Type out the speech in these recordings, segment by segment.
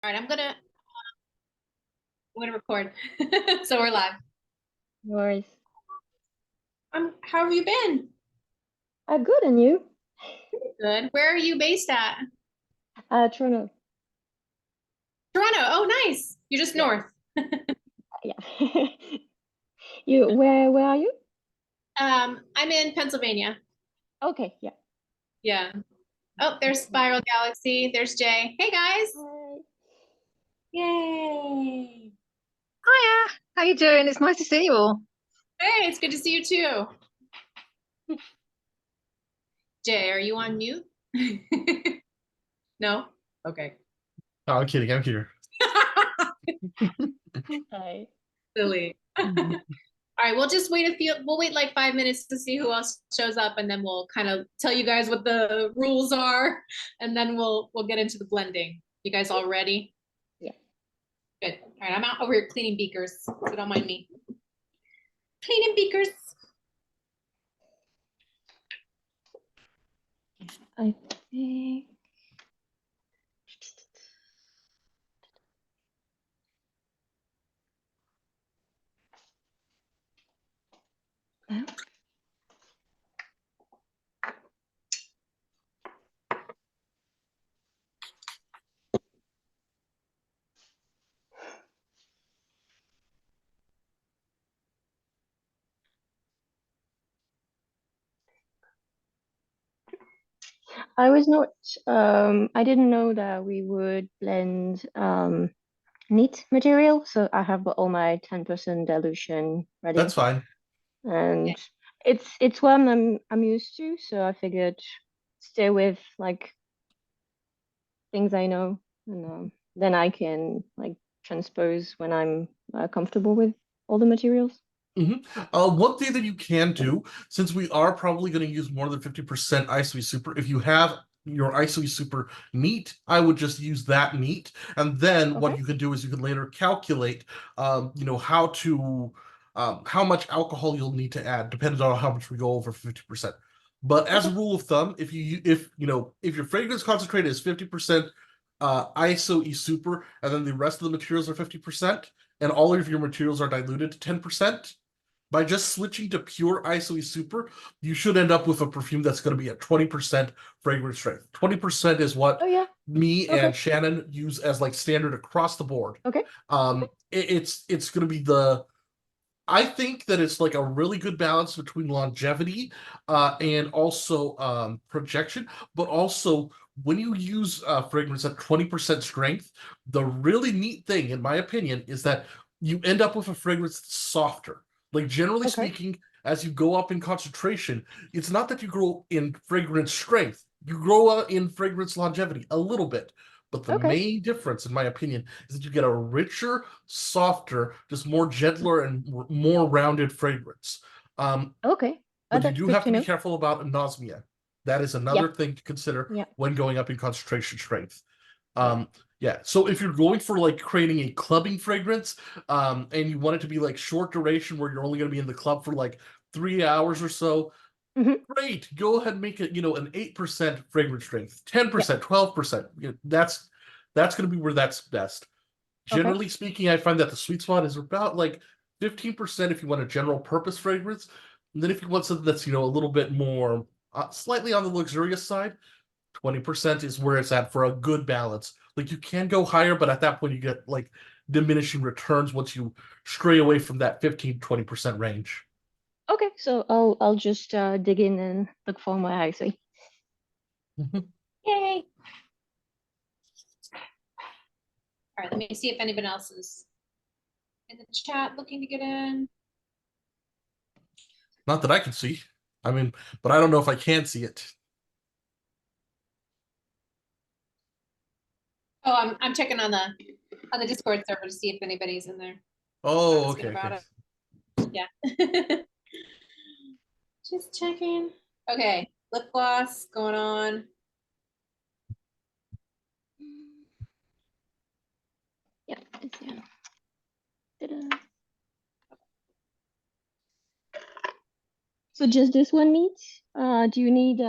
All right, I'm gonna record. So we're live. No worries. How have you been? Good, and you? Good. Where are you based at? Toronto. Toronto. Oh, nice. You're just Yeah, north. yeah. Where are you? I'm in Pennsylvania. Okay, yeah. Yeah. Oh, there's Spiral Galaxy. There's Jay. Hey guys. Hi. Yay. Hiya, how you doing? It's nice to see you all. Hey, it's good to see you too. Jay, are you on mute? No? Okay. Oh, I'm kidding. I'm here. Hi. Silly. All right, we'll wait like 5 minutes to see who else shows up, and then we'll kind of tell you guys what the rules are, and then we'll get into the blending. You guys all ready? Yeah. Good. All right, I'm out over here cleaning beakers, so don't mind me. Cleaning beakers. I think. Huh? I was not. I didn't know that we would blend neat material, so I have all my 10% dilution ready, That's fine. and it's what I'm used to. So I figured stay with like things I know, and then I can like transpose when I'm comfortable with all the materials. One thing that you can do, since we are probably going to use more than 50% ISO super, if you have your ISO super neat, I would just use that neat. And then what Okay. you can do is you can later calculate, how much alcohol you'll need to add, depending on how much we go over 50%. But as a Okay. rule of thumb, if your fragrance concentrate is 50% ISO e super, and then the rest of the materials are 50%, and all of your materials are diluted to 10%, by just switching to pure ISO super, you should end up with a perfume that's going to be at 20% fragrance strength. 20% is what Oh yeah. me Okay. and Shannon use as like standard across the board. Okay. Okay. It's going to be I think that it's like a really good balance between longevity and also projection, but also when you use fragrance at 20% strength, the really neat thing, in my opinion, is that you end up with a fragrance that's softer. Like generally Okay. speaking, as you go up in concentration, it's not that you grow in fragrance strength, you grow in fragrance longevity a little bit. But the Okay. main difference, in my opinion, is that you get a richer, softer, just more gentler and more rounded fragrance. Okay. But you That's do good have to to be know. careful about anosmia. That is Yeah. another thing to consider Yeah. when going up in concentration strength. Yeah. Yeah, so if you're going for like creating a clubbing fragrance, and you want it to be like short duration where you're only going to be in the club for like 3 hours or so, Hmm. great. Go ahead and make it, an 8% fragrance strength, Yeah. 10%, 12%. That's going to be where that's best. Okay. Generally speaking, I find that the sweet spot is about like 15% if you want a general purpose fragrance. And then if you want something that's, a little bit more slightly on the luxurious side, 20% is where it's at for a good balance. Like you can go higher, but at that point you get like diminishing returns once you stray away from that 15-20% range. Okay. So I'll just dig in and look for my IC. Mhm. Yay. All right, let me see if anybody else is in the chat looking to get in. Not that I can see. I mean, but I don't know if I can see it. Oh, I'm checking on the Discord server to see if anybody's in there Oh, asking okay, about okay. it. Yeah. Just checking. Okay, lip gloss going on. Yeah. It's yeah. Ta-da. So just this one needs? Do you need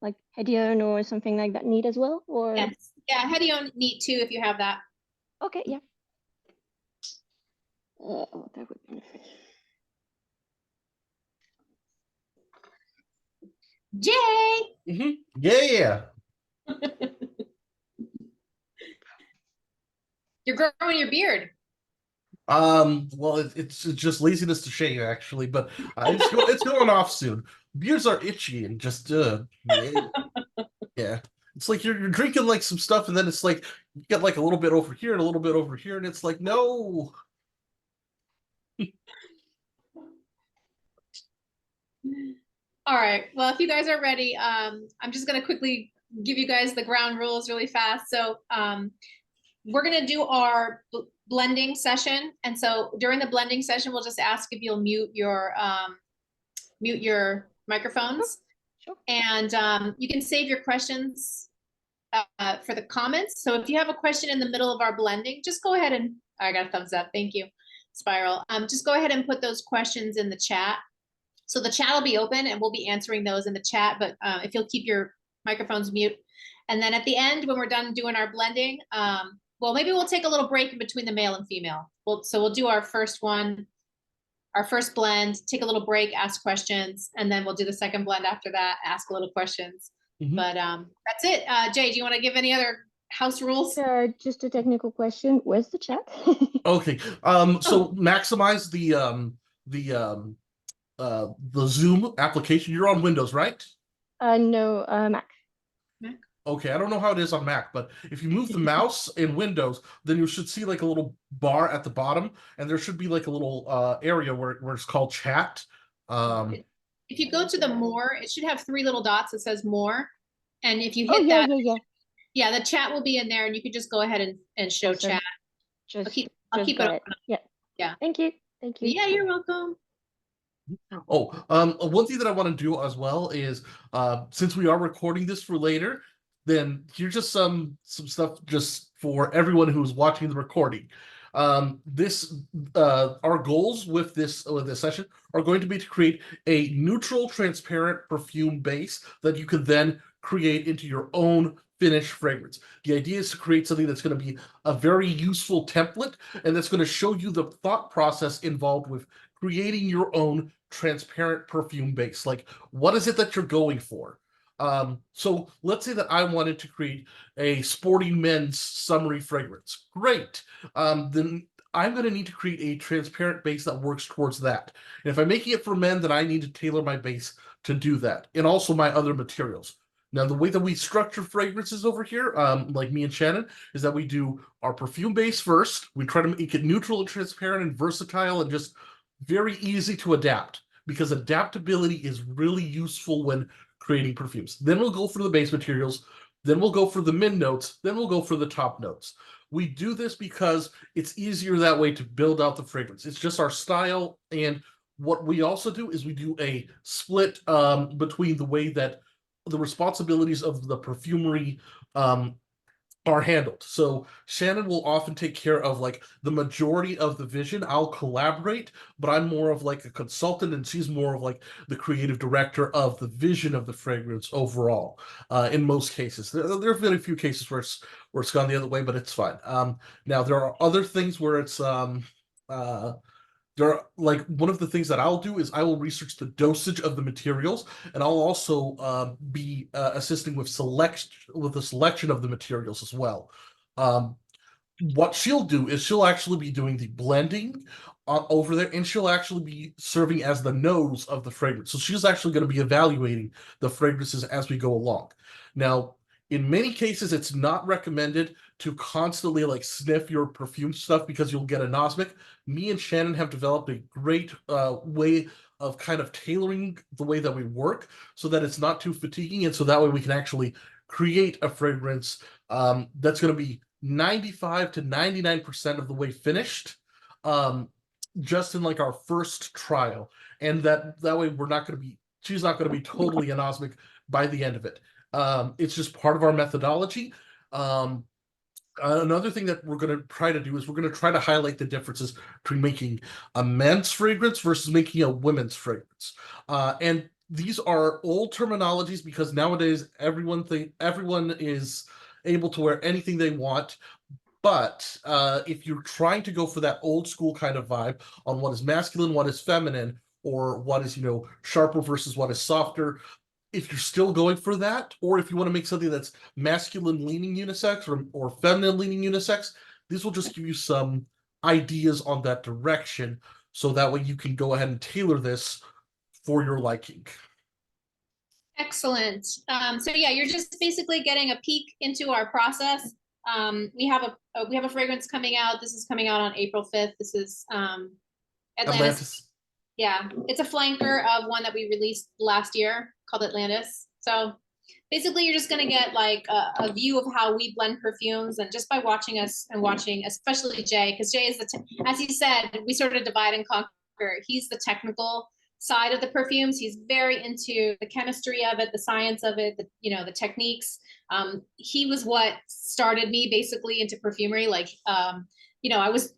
like Hedion or something like that need as well? Or Yes. Yeah, Hedion neat too if you have that. Okay, yeah. Oh, that would be nice. Jay! Yeah. You're growing your beard. Well, it's just laziness to shave, actually, but it's going off soon. Beards are itchy and just yeah. It's like you're drinking like some stuff, and then it's like you get like a little bit over here and a little bit over here, and it's like no. All right. Well, if you guys are ready, I'm just gonna quickly give you guys the ground rules really fast. So we're gonna do our blending session, and so during the blending session, we'll just ask if you'll mute your microphones, Sure. and you can save your questions for the comments. So if you have a question in the middle of our blending, just go ahead and I got a thumbs up. Thank you, Spiral. Just go ahead and put those questions in the chat. So the chat will be open and we'll be answering those in the chat, but if you'll keep your microphones mute. And then at the end, when we're done doing our blending, well, maybe we'll take a little break in between the male and female. So we'll do our first one, our first blend, take a little break, ask questions, and then we'll do the second blend after that, ask a little questions. But that's it. Jay, do you want to give any other house rules? Just a technical question. Where's the chat? Okay. So maximize the Zoom application. You're on Windows, right? No, Mac. Okay, I don't know how it is on Mac, but if you move the mouse in Windows, then you should see like a little bar at the bottom, and there should be like a little area where it's called chat. If you go to the more, it should have 3 little dots that says more. And if you hit yeah, that, yeah, the chat will be in there, and you can just go ahead and show awesome. chat. I'll keep it got open. it. Yeah. Thank you. Yeah, you're welcome. Oh, one thing that I want to do as well is, since we are recording this for later, then here's just some stuff just for everyone who's watching the recording. Our goals with this session are going to be to create a neutral, transparent perfume base that you can then create into your own finished fragrance. The idea is to create something that's going to be a very useful template, and that's going to show you the thought process involved with creating your own transparent perfume base. Like, what is it that you're going for? So let's say that I wanted to create a sporty men's summery fragrance. Great. Then I'm going to need to create a transparent base that works towards that. And if I'm making it for men, then I need to tailor my base to do that, and also my other materials. Now, the way that we structure fragrances over here, like me and Shannon, is that we do our perfume base first. We try to make it neutral and transparent and versatile and just very easy to adapt, because adaptability is really useful when creating perfumes. Then we'll go for the base materials, then we'll go for the mid notes, then we'll go for the top notes. We do this because it's easier that way to build out the fragrance. It's just our style. And what we also do is we do a split between the way that the responsibilities of the perfumery are handled. So Shannon will often take care of like the majority of the vision. I'll collaborate, but I'm more of like a consultant, and she's more of like the creative director of the vision of the fragrance overall. In most cases, there have been a few cases where it's gone the other way, but it's fine. Now there are other things where it's there are, like, one of the things that I'll do is I will research the dosage of the materials, and I'll also be assisting with the selection of the materials as well. What she'll do is she'll actually be doing the blending over there, and she'll actually be serving as the nose of the fragrance. So she's actually going to be evaluating the fragrances as we go along. Now, in many cases, it's not recommended to constantly like sniff your perfume stuff because you'll get anosmic. Me and Shannon have developed a great way of kind of tailoring the way that we work so that it's not too fatiguing, and so that way we can actually create a fragrance that's going to be 95 to 99% of the way finished, just in like our first trial, and that way she's not going to be totally anosmic by the end of it. It's just part of our methodology. Another thing that we're going to try to do is we're going to try to highlight the differences between making a men's fragrance versus making a women's fragrance. And these are old terminologies because nowadays everyone is able to wear anything they want. But if you're trying to go for that old school kind of vibe on what is masculine, what is feminine, or what is, sharper versus what is softer, if you're still going for that, or if you want to make something that's masculine leaning unisex or feminine leaning unisex, this will just give you some ideas on that direction. So that way you can go ahead and tailor this for your liking. Excellent. So yeah, you're just basically getting a peek into our process. We have a fragrance coming out. This is coming out on April 5th. This is Atlantis. Yeah, it's a flanker of one that we released last year called Atlantis. So basically you're just going to get like a view of how we blend perfumes, and just by watching us and watching, especially Jay, because Jay is as he said, we sort of divide and conquer. He's the technical side of the perfumes. He's very into the chemistry of it, the science of it, the techniques. He was what started me basically into perfumery. Like, I was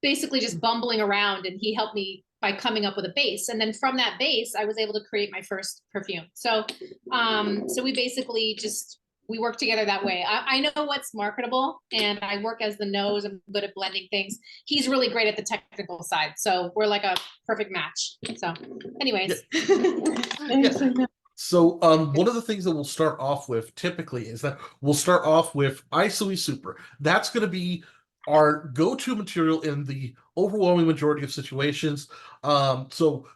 basically just bumbling around, and he helped me by coming up with a base. And then from that base, I was able to create my first perfume. So, so we basically we work together that way. I know what's marketable, and I work as the nose. I'm good at blending things. He's really great at the technical side. So we're like a perfect match. So anyways. Yeah. So one of the things that we'll start off with typically is that we'll start off with ISOE Super. That's going to be our go-to material in the overwhelming majority of situations. So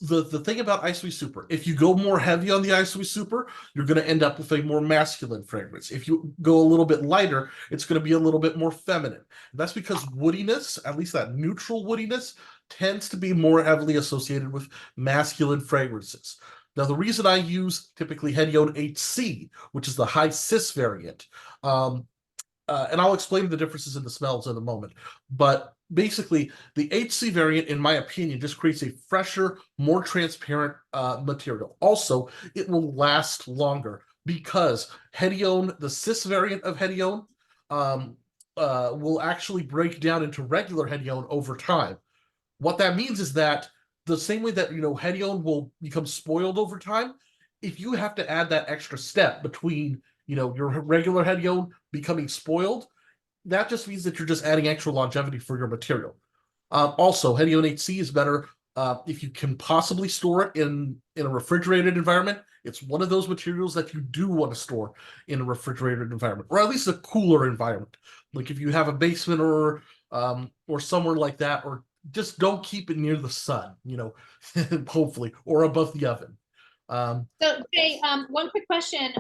the thing about ISOE Super, if you go more heavy on the ISOE Super, you're going to end up with a more masculine fragrance. If you go a little bit lighter, it's going to be a little bit more feminine. That's because woodiness, at least that neutral woodiness, tends to be more heavily associated with masculine fragrances. Now, the reason I use typically Hedione HC, which is the high cis variant, and I'll explain the differences in the smells in a moment, but basically the HC variant, in my opinion, just creates a fresher, more transparent material. Also, it will last longer because Hedione, the cis variant of Hedione, will actually break down into regular Hedione over time. What that means is that the same way that Hedione will become spoiled over time, if you have to add that extra step between your regular Hedione becoming spoiled, that just means that you're just adding extra longevity for your material. Also, Hedione HC is better if you can possibly store it in a refrigerated environment. It's one of those materials that you do want to store in a refrigerated environment, or at least a cooler environment. Like if you have a basement or somewhere like that, or just don't keep it near the sun, hopefully, or above the oven. So Jay, one quick question.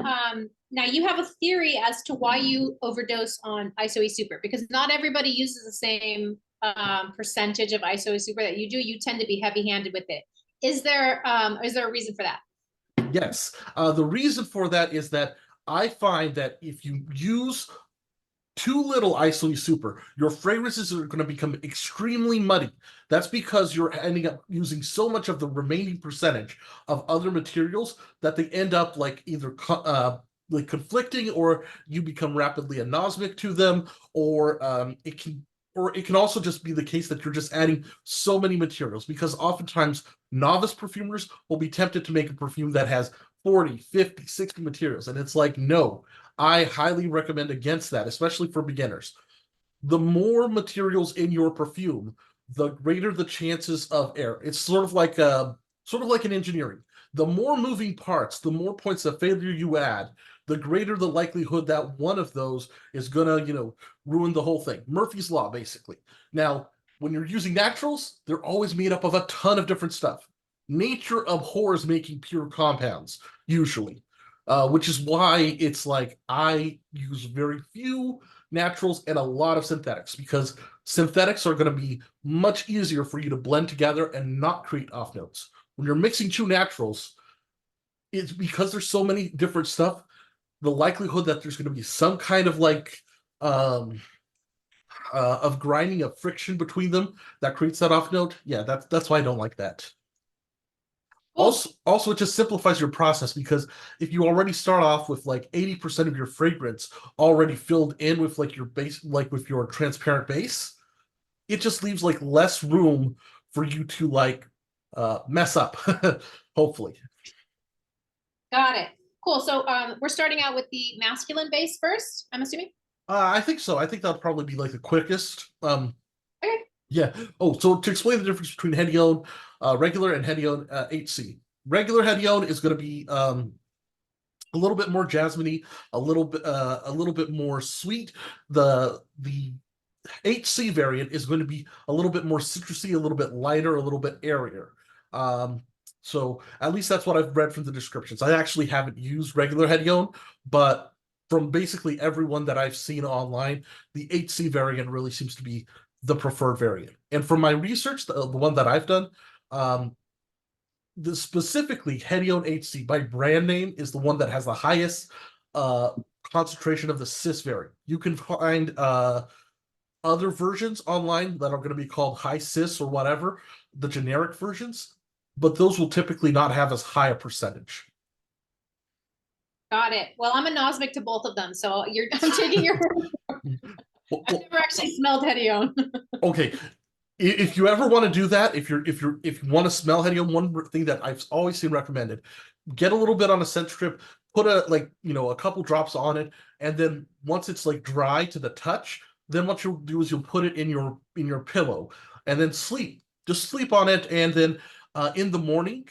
Now you have a theory as to why you overdose on ISOE Super, because not everybody uses the same percentage of ISOE Super that you do. You tend to be heavy-handed with it. Is there a reason for that? Yes. The reason for that is that I find that if you use too little ISOE Super, your fragrances are going to become extremely muddy. That's because you're ending up using so much of the remaining percentage of other materials that they end up like either like conflicting, or you become rapidly anosmic to them, or it can also just be the case that you're just adding so many materials, because oftentimes novice perfumers will be tempted to make a perfume that has 40, 50, 60 materials. And it's like, no, I highly recommend against that, especially for beginners. The more materials in your perfume, the greater the chances of error. It's sort of like in engineering. The more moving parts, the more points of failure you add, the greater the likelihood that one of those is gonna, ruin the whole thing. Murphy's Law, basically. Now, when you're using naturals, they're always made up of a ton of different stuff. Nature abhors making pure compounds, usually. Which is why it's like I use very few naturals and a lot of synthetics, because synthetics are going to be much easier for you to blend together and not create off notes. When you're mixing two naturals, it's because there's so many different stuff, the likelihood that there's going to be some kind of like of grinding, of friction between them that creates that off note. Yeah, that's why I don't like that. Also, it just simplifies your process, because if you already start off with like 80% of your fragrance already filled in with like your base, like with your transparent base, it just leaves like less room for you to like mess up, hopefully. Got it. Cool. So we're starting out with the masculine base first, I'm assuming? I think so. I think that'll probably be like the quickest. Okay. Yeah. Oh, so to explain the difference between Hedione regular and Hedione HC. Regular Hedione is going to be a little bit more jasmine-y, a little bit more sweet. The HC variant is going to be a little bit more citrusy, a little bit lighter, a little bit airier. So at least that's what I've read from the descriptions. I actually haven't used regular Hedione, but from basically everyone that I've seen online, the HC variant really seems to be the preferred variant. And from my research, the one that I've done, um, specifically Hedione HC by brand name is the one that has the highest uh, concentration of the cis variant. You can find other versions online that are going to be called high cis or whatever, the generic versions, but those will typically not have as high a percentage. Got it. Well, I'm a nosmic to both of them, so I'm taking your Well, I've never actually smelled Hedione. okay, if you ever want to do that, if you want to smell Hedione, one thing that I've always seen recommended, get a little bit on a scent strip, put a couple drops on it, and then once it's like dry to the touch, then what you'll do is you'll put it in your pillow and then sleep. Just sleep on it, and then in the morning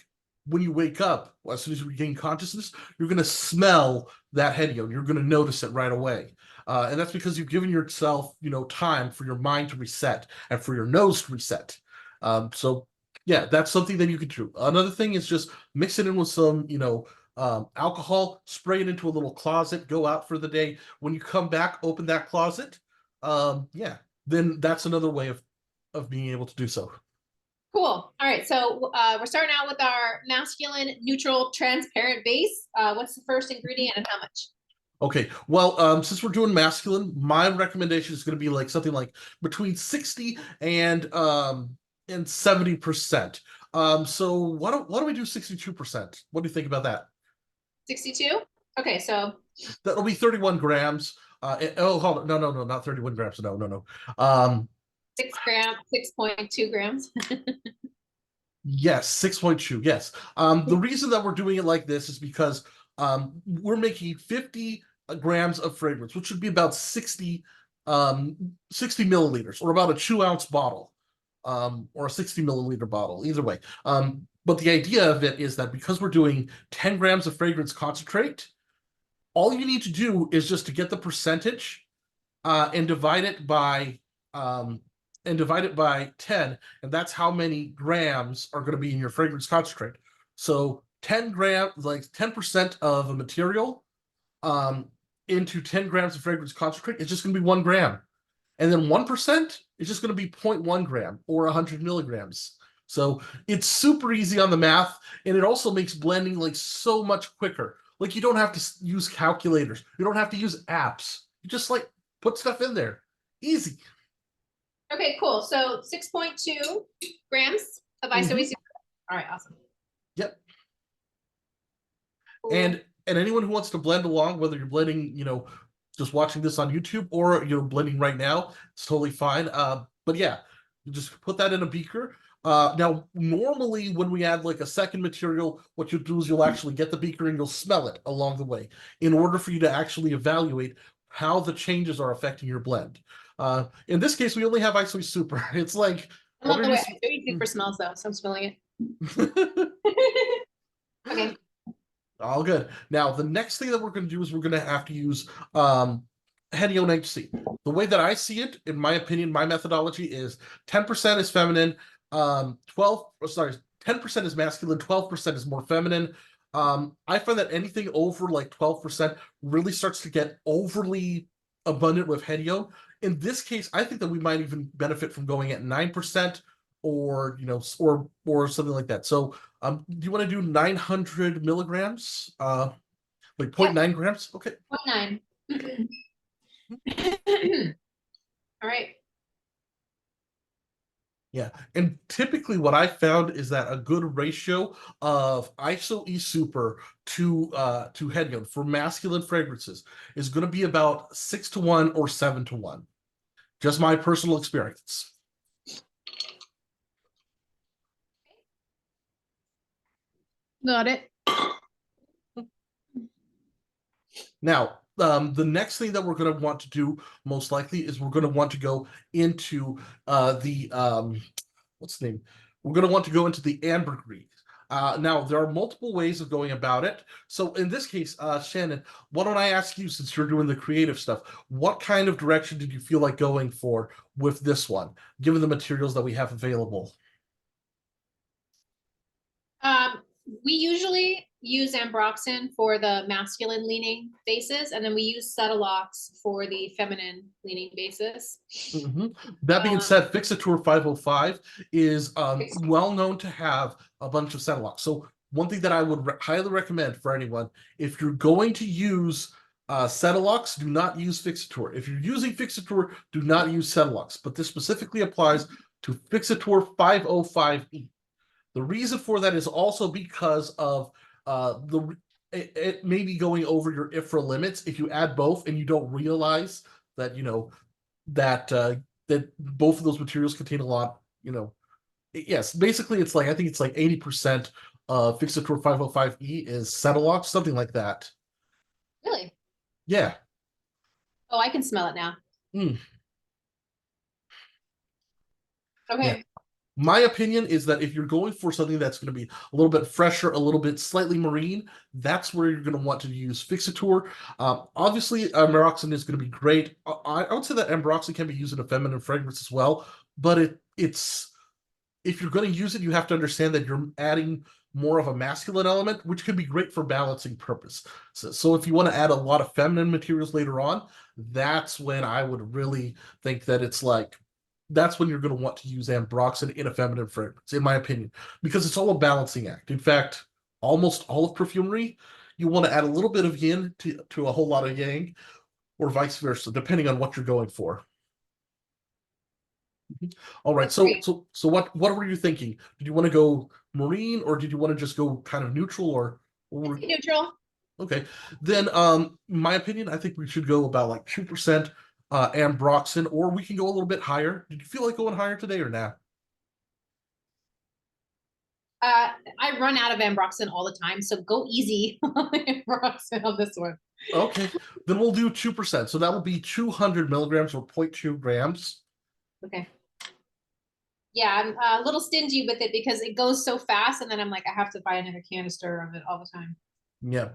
when you wake up, as soon as you regain consciousness, you're gonna smell that Hedione. You're gonna notice it right away. And that's because you've given yourself, time for your mind to reset and for your nose to reset. So yeah, that's something that you could do. Another thing is just mix it in with some, alcohol, spray it into a little closet, go out for the day. When you come back, open that closet. Yeah, then that's another way of being able to do so. Cool. All right, so we're starting out with our masculine neutral transparent base. What's the first ingredient and how much? Okay, well, since we're doing masculine, my recommendation is going to be like something like between 60 and 70%. So why don't we do 62%? What do you think about that? 62? Okay, so That'll be 31 grams. Oh, hold on. No, not 31 grams. No. Um, 6 grams, 6.2 grams. yes, 6.2. Yes. The reason that we're doing it like this is because we're making 50 grams of fragrance, which would be about 60 milliliters, or about a 2-ounce bottle, or a 60 milliliter bottle, either way. But the idea of it is that because we're doing 10 grams of fragrance concentrate, all you need to do is just to get the percentage and divide it by 10, and that's how many grams are going to be in your fragrance concentrate. So 10 grams, like 10% of a material um, into 10 grams of fragrance concentrate, it's just going to be 1 gram. And then 1% is just going to be 0.1 gram or 100 milligrams. So it's super easy on the math, and it also makes blending like so much quicker. Like you don't have to use calculators. You don't have to use apps. You just like put stuff in there. Easy. Okay, cool. So 6.2 grams of isoe. All right, awesome. Yep. Cool. And anyone who wants to blend along, whether you're blending, just watching this on YouTube or you're blending right now, it's totally fine. But yeah, you just put that in a beaker. Now, normally when we add like a second material, what you'll do is you'll actually get the beaker and you'll smell it along the way in order for you to actually evaluate how the changes are affecting your blend. In this case, we only have Isoe Super. It's like, I love the way isoe super smells though, so I'm smelling it. Okay. All good. Now, the next thing that we're going to do is we're going to have to use Hedione HC. The way that I see it, in my opinion, my methodology is 10% is feminine, 10% is masculine, 12% is more feminine. I find that anything over like 12% really starts to get overly abundant with Hedione. In this case, I think that we might even benefit from going at 9%, or or something like that. So do you want to do 900 milligrams? Like 0.9 grams? Okay. 0.9. All right. Yeah. And typically what I found is that a good ratio of Isoe Super to Hedione for masculine fragrances is going to be about 6-1 or 7-1. Just my personal experience. Got it. Now, the next thing that we're going to want to do most likely is we're going to want to go into the what's the name? We're going to want to go into the ambergris. Now, there are multiple ways of going about it. So in this case, Shannon, why don't I ask you, since you're doing the creative stuff, what kind of direction did you feel like going for with this one, given the materials that we have available? We usually use ambroxan for the masculine leaning bases, and then we use Cetilox for the feminine leaning bases. Mm-hmm. That being said, Fixator 505 is well known to have a bunch of Cetilox. So one thing that I would highly recommend for anyone, if you're going to use Cetilox, do not use Fixator. If you're using Fixator, do not use Cetilox. But this specifically applies to Fixator 505E. The reason for that is also because of it may be going over your IFRA limits if you add both and you don't realize that that both of those materials contain a lot. Yes, basically it's like I think it's like 80% of Fixator 505E is Cetilox, something like that. Really? Yeah. Oh, I can smell it now. Mm. Okay. Yeah. My opinion is that if you're going for something that's going to be a little bit fresher, a little bit slightly marine, that's where you're going to want to use Fixator. Obviously, ambroxan is going to be great. I would say that ambroxan can be used in a feminine fragrance as well, but it's if you're going to use it, you have to understand that you're adding more of a masculine element, which can be great for balancing purpose. So if you want to add a lot of feminine materials later on, that's when I would really think that it's like that's when you're going to want to use ambroxan in a feminine fragrance, in my opinion, because it's all a balancing act. In fact, almost all of perfumery, you want to add a little bit of yin to a whole lot of yang, or vice versa, depending on what you're going for. All right, so what were you thinking? Did you want to go marine, or did you want to just go kind of neutral, or Neutral. okay? Then, my opinion, I think we should go about like 2% ambroxan, or we can go a little bit higher. Did you feel like going higher today or not? I run out of ambroxan all the time, so go easy on the ambroxan on this one. Okay, then we'll do 2%. So that will be 200 milligrams or 0.2 grams. Okay. Yeah, I'm a little stingy with it because it goes so fast, and then I'm like, I have to buy another canister of it all the time. Yeah.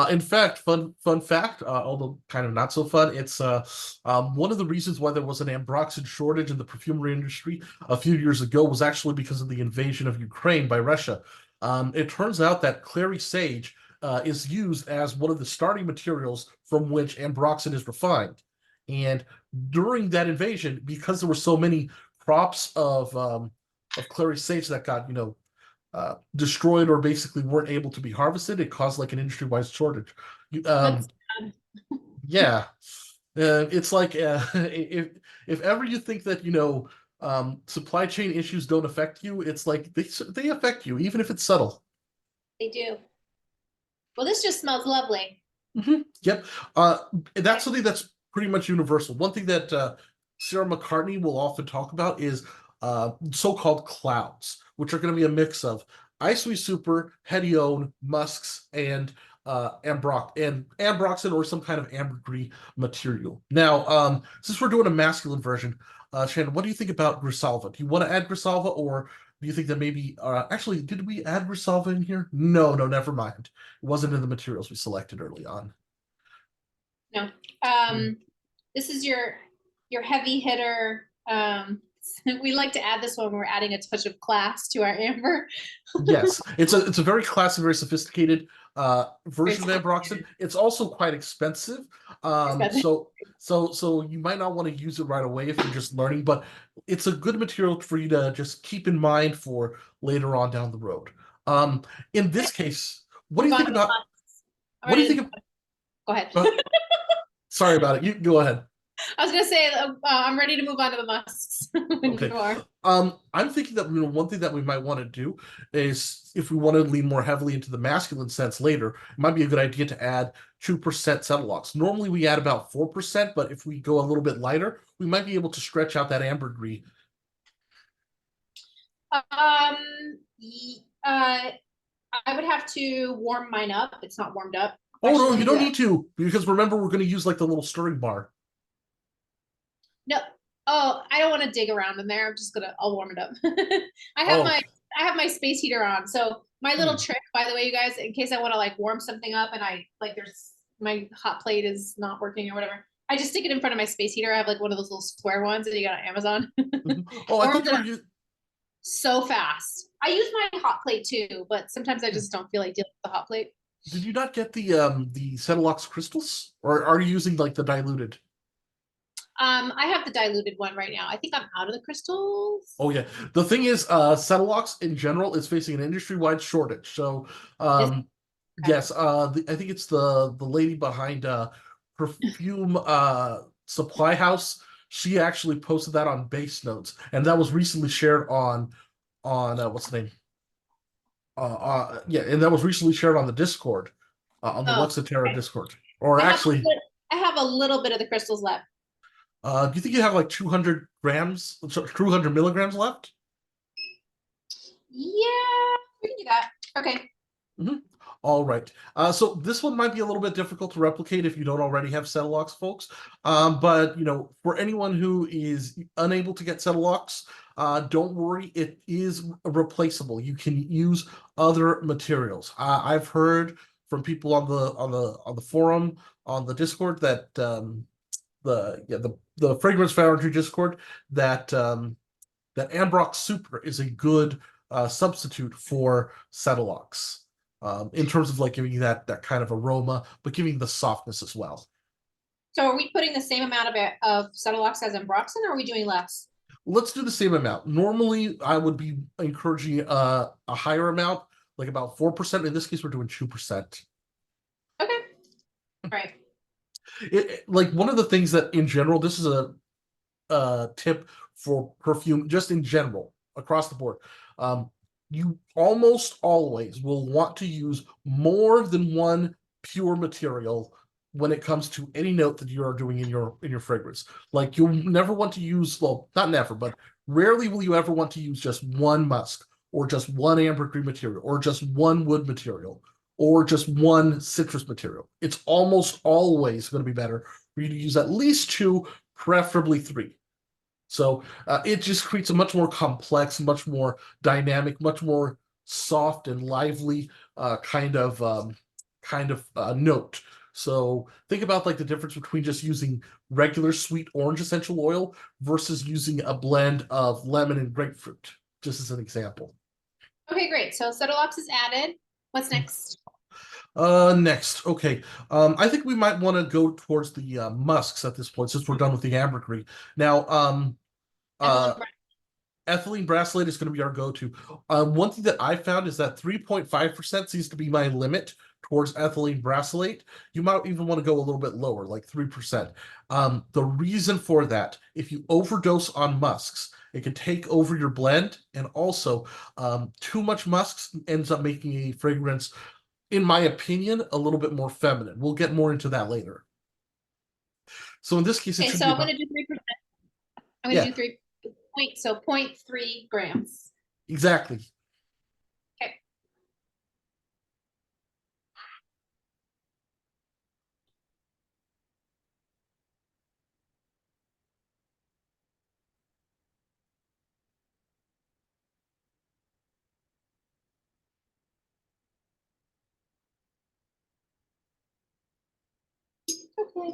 In fact, fun fact, although kind of not so fun, it's one of the reasons why there was an ambroxan shortage in the perfumery industry a few years ago was actually because of the invasion of Ukraine by Russia. It turns out that clary sage is used as one of the starting materials from which ambroxan is refined. And during that invasion, because there were so many crops of clary sage that got, destroyed or basically weren't able to be harvested, it caused like an industry-wide shortage. Yeah, it's like if ever you think that supply chain issues don't affect you, it's like they affect you, even if it's subtle. They do. Well, this just smells lovely. Mm-hmm. Yep. That's something that's pretty much universal. One thing that Sarah McCartney will often talk about is so-called clouds, which are going to be a mix of Isoe Super, Hedione, musks, and ambroxan or some kind of ambergris material. Now, since we're doing a masculine version, Shannon, what do you think about Grisalva? Do you want to add Grisalva, or do you think that maybe actually did we add Grisalva in here? No, never mind. It wasn't in the materials we selected early on. No. This is your heavy hitter. We like to add this one when we're adding a touch of class to our amber. Yes, it's a very classy, very sophisticated version of ambroxan. It's also quite expensive. So you might not want to use it right away if you're just learning, but it's a good material for you to just keep in mind for later on down the road. In this case, what do you think about? What do you think? Go ahead. Sorry about it. You go ahead. I was gonna say I'm ready to move on to the musks. Okay. I'm thinking that one thing that we might want to do is if we want to lean more heavily into the masculine sense later, it might be a good idea to add 2% Cetilox. Normally we add about 4%, but if we go a little bit lighter, we might be able to stretch out that ambergris. I would have to warm mine up. It's not warmed up. Oh no, should you we don't do it? need to, because remember we're going to use like the little stirring bar. No. Oh, I don't want to dig around in there. I'll warm it up. I have Oh. my I have my space heater on. So my little Hmm. trick, by the way, you guys, in case I want to like warm something up and there's my hot plate is not working or whatever. I just stick it in front of my space heater. I have like one of those little square ones that you got on Amazon. Oh, I Warms thought it you up were using. so fast. I use my hot plate too, but sometimes I just don't feel like dealing with the hot plate. Did you not get the Cetilox crystals, or are you using like the diluted? I have the diluted one right now. I think I'm out of the crystals. Oh yeah, the thing is, Cetilox in general is facing an industry-wide shortage. So, Is- okay. yes, I think it's the lady behind Perfume Supply House. She actually posted that on base notes, and that was recently shared on what's the name? Yeah, and that was recently shared on the Discord, on the Oh, Luxotera okay. Discord. Or I have actually, I have a little bit of the crystals left. do you think you have like 200 grams, 200 milligrams left? Yeah, we can do that. Okay. Mhm. All right. So this one might be a little bit difficult to replicate if you don't already have Cetilox, folks. But for anyone who is unable to get Cetilox, don't worry. It is replaceable. You can use other materials. I've heard from people on the forum on the Discord that the Fragrance Foundry Discord that Ambrox Super is a good substitute for Cetilox in terms of like giving you that kind of aroma, but giving the softness as well. So are we putting the same amount of Cetilox as Ambroxan, or are we doing less? Let's do the same amount. Normally, I would be encouraging a higher amount, like about 4%. In this case, we're doing 2%. Okay. All right. Like one of the things that in general, this is a tip for perfume, just in general, across the board. You almost always will want to use more than one pure material when it comes to any note that you are doing in your fragrance. Like you'll never want to use, well, not never, but rarely will you ever want to use just one musk or just one ambergris material or just one wood material or just one citrus material. It's almost always going to be better for you to use at least two, preferably three. So it just creates a much more complex, much more dynamic, much more soft and lively kind of note. So think about like the difference between just using regular sweet orange essential oil versus using a blend of lemon and grapefruit, just as an example. Okay, great. So Cetilox is added. What's next? Next, okay. I think we might want to go towards the musks at this point since we're done with the ambergris. Now, uh, ethylene brassicate is going to be our go-to. One thing that I found is that 3.5% seems to be my limit towards ethylene brassicate. You might even want to go a little bit lower, like 3%. The reason for that, if you overdose on musks, it can take over your blend, and also too much musks ends up making a fragrance, in my opinion, a little bit more feminine. We'll get more into that later. So in this case, it Okay, should so be I'm about, going to do 3%. I'm going to yeah, do 0.3 grams. exactly. Okay. Okay.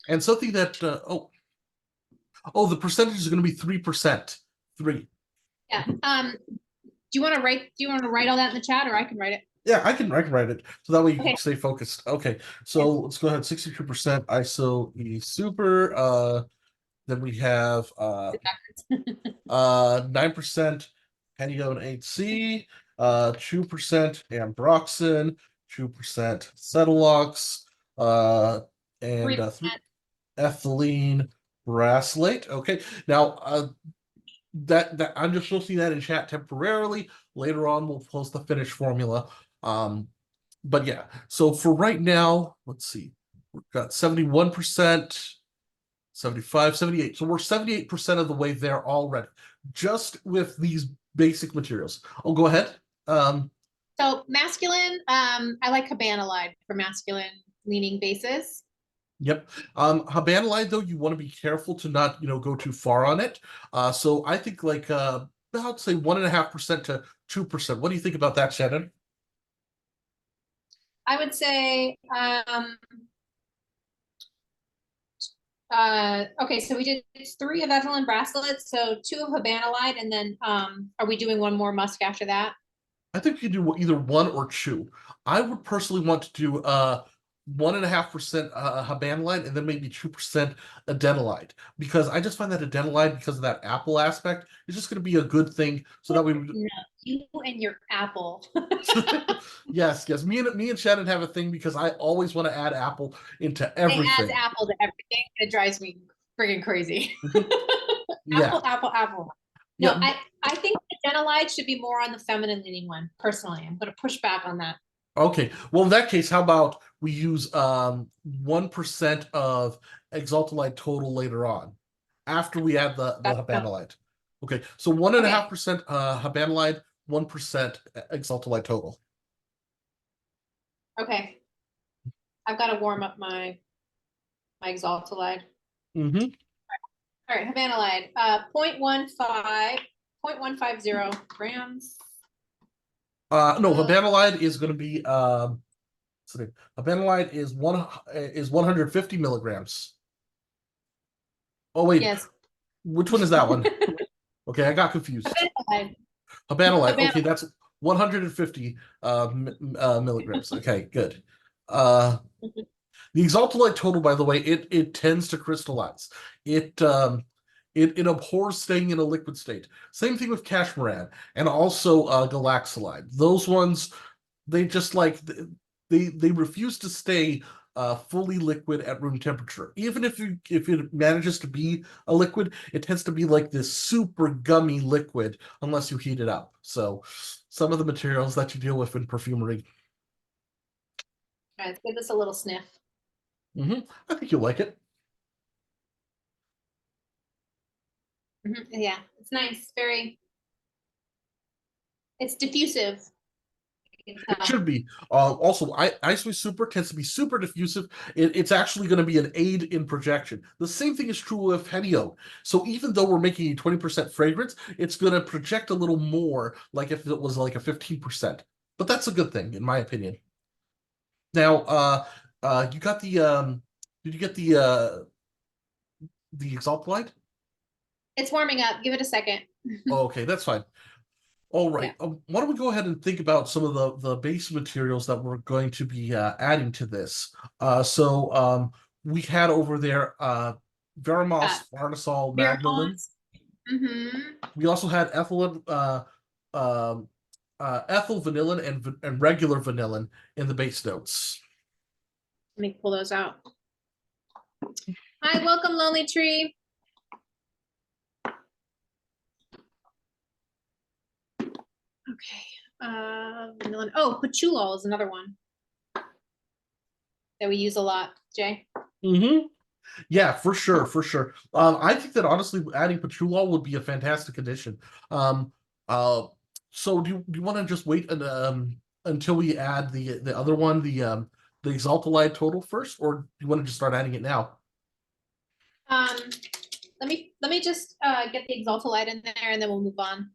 And something that the percentage is going to be 3%. 3. Yeah. Do you want to write all that in the chat, or I can write it? Yeah, I can write it so that way you Okay. can stay focused. Okay, so let's go ahead. 62% ISO E super. Then we have 9% Helione 8C, 2% Ambroxan, 2% Cetilox, and 3%. 3 ethylene brassicate. Okay, now that I'm just posting that in chat temporarily. Later on, we'll post the finished formula. But yeah, so for right now, let's see, we've got 71%, 75, 78. So we're 78% of the way there already, just with these basic materials. Oh, go ahead. So masculine, I like Habanalide for masculine leaning bases. Yep. Habanalide, though, you want to be careful to not, go too far on it. So I think like about say 1.5% to 2%. What do you think about that, Shannon? I would say, okay, so we did 3 of Evelyn bracelets, so 2 of Habanalide, and then are we doing one more musk after that? I think you do either 1 or 2. I would personally want to do 1.5% Habanalide and then maybe 2% Adenolide, because I just find that Adenolide, because of that apple aspect, is just going to be a good thing. So that we No, you and your apple. yes, me and Shannon have a thing because I always want to add apple into It everything. adds apple to everything. It drives me friggin' crazy. Yeah. Apple. No, Yeah. I think the Adenolide should be more on the feminine leaning one. Personally, I'm going to push back on that. Okay. Well, in that case, how about we use 1% of Exaltalide total later on, after we add the That's Habanalide. Okay. So 1.5% Habanalide, 1% Exaltalide total. okay. I've got to warm up my Exaltalide. Mm-hmm. All right, Habanalide, 0.15 grams. No, Habanalide is going to be Habanalide is 150 milligrams. Oh wait, Yes. which one is that one? Okay, I got confused. Habanalide. Okay, that's 150 milligrams. Okay, good. The Exaltalide total, by the way, it tends to crystallize. It abhors staying in a liquid state. Same thing with Cashmeran and also Galaxolide. Those ones, they just like they refuse to stay fully liquid at room temperature. Even if it manages to be a liquid, it tends to be like this super gummy liquid unless you heat it up. So some of the materials that you deal with in perfumery. All right, let's give this a little sniff. I think you'll like it. Yeah, it's nice. It's diffusive. It should be. Also, Ice Super tends to be super diffusive. It's actually going to be an aid in projection. The same thing is true with Hedione. So even though we're making a 20% fragrance, it's going to project a little more, like if it was like a 15%. But that's a good thing, in my opinion. Now, you got did you get the Exaltalide? It's warming up. Give it a second. Oh, okay, that's fine. All right. Yeah. Why don't we go ahead and think about some of the base materials that we're going to be adding to this? We had over there Veramos, Farnesol, Magnolin. We also had ethyl vanillin and regular vanillin in the base notes. Let me pull those out. Hi, welcome, Lonely Tree. Okay. Vanillin. Oh, patchoulol is another one that we use a lot, Jay. Yeah, for sure, for sure. I think that honestly, adding patchoulol would be a fantastic addition. So do you want to just wait until we add the other one, the Exaltalide total first, or do you want to just start adding it now? Let me just get the Exaltalide in there, and then we'll move on.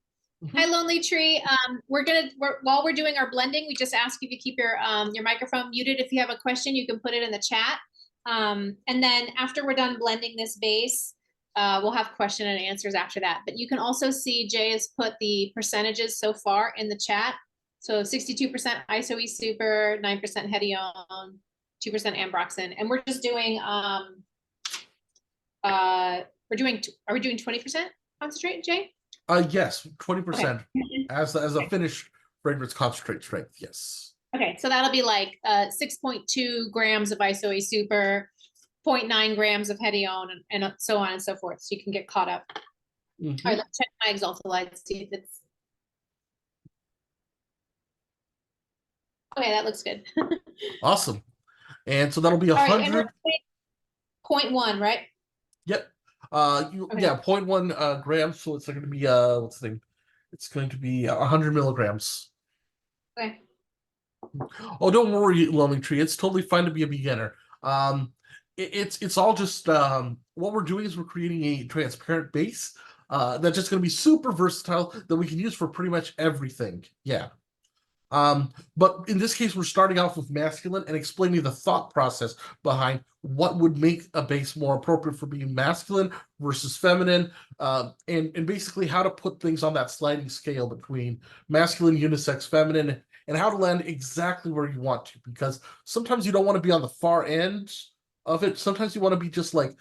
Hi, Lonely Tree. While we're doing our blending, we just ask you to keep your microphone muted. If you have a question, you can put it in the chat. And then after we're done blending this base, we'll have question and answers after that. But you can also see Jay has put the percentages so far in the chat. So 62% ISOE Super, 9% Hedione, 2% Ambroxan, and we're just doing are we doing 20% concentrate, Jay? Yes, 20% okay. as a finished fragrance concentrate strength. Yes. Okay, so that'll be like 6.2 grams of ISOE Super, 0.9 grams of Hedione, and so on and so forth. So you can get caught up. All right, let's check my Exaltalide, see if it's okay. That looks good. Awesome. And so that'll be 100. 0.1, right? Yep. Okay. Yeah, 0.1 grams. So it's going to be what's the thing? It's going to be 100 milligrams. Okay. Oh, don't worry, Lonely Tree. It's totally fine to be a beginner. It's all just what we're doing is we're creating a transparent base that's just going to be super versatile that we can use for pretty much everything. Yeah. But in this case, we're starting off with masculine and explaining the thought process behind what would make a base more appropriate for being masculine versus feminine, and basically how to put things on that sliding scale between masculine, unisex, feminine, and how to land exactly where you want to. Because sometimes you don't want to be on the far end of it. Sometimes you want to be just like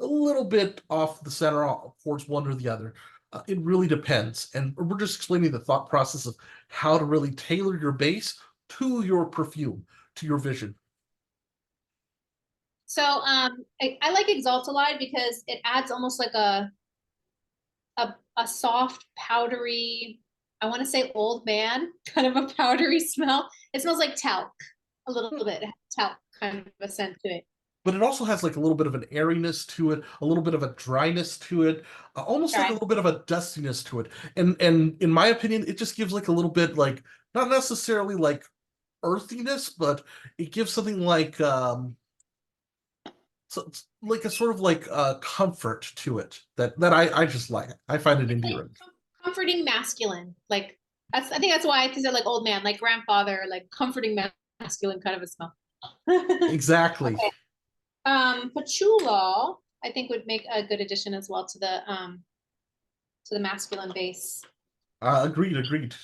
a little bit off the center towards one or the other. It really depends. And we're just explaining the thought process of how to really tailor your base to your perfume, to your vision. So I like Exaltalide because it adds almost like a soft, powdery, I want to say old man, kind of a powdery smell. It smells like talc a little bit, talc kind of a scent to it. But it also has like a little bit of an airiness to it, a little bit of a dryness to it, almost like a little bit of a dustiness to it. And in my opinion, it just gives like a little bit like not necessarily like earthiness, but it gives something like so it's like a sort of like comfort to it that I just like. I find it endearing. Comforting masculine. Like I think that's why I consider like old man, like grandfather, like comforting masculine kind of a smell. Exactly. Okay. Patchouli, I think would make a good addition as well to the masculine base. Agreed.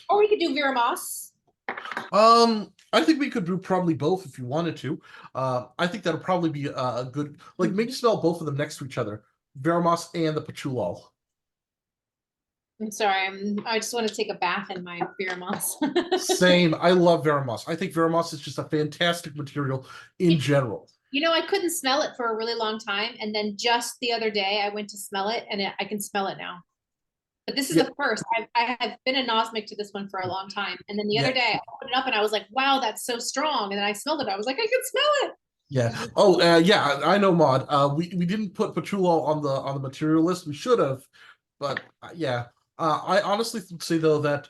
Or we could do Vera Moss. I think we could do probably both if you wanted to. I think that'll probably be a good, like maybe smell both of them next to each other, Veramos and the Patchouli. I'm sorry, I just want to take a bath in my Vera Moss. Same. I love Veramos. I think Veramos is just a fantastic material in general. You know, I couldn't smell it for a really long time, and then just the other day I went to smell it, and I can smell it now. But this is the first. I have been anosmic to this one for a long time, and then the other day I opened it up and I was like, "Wow, that's so strong!" And then I smelled it. I was like, "I can smell it." Yeah. Oh, yeah. I know, Maud. We didn't put Patchouli on the material list. We should have, but yeah. I honestly say though that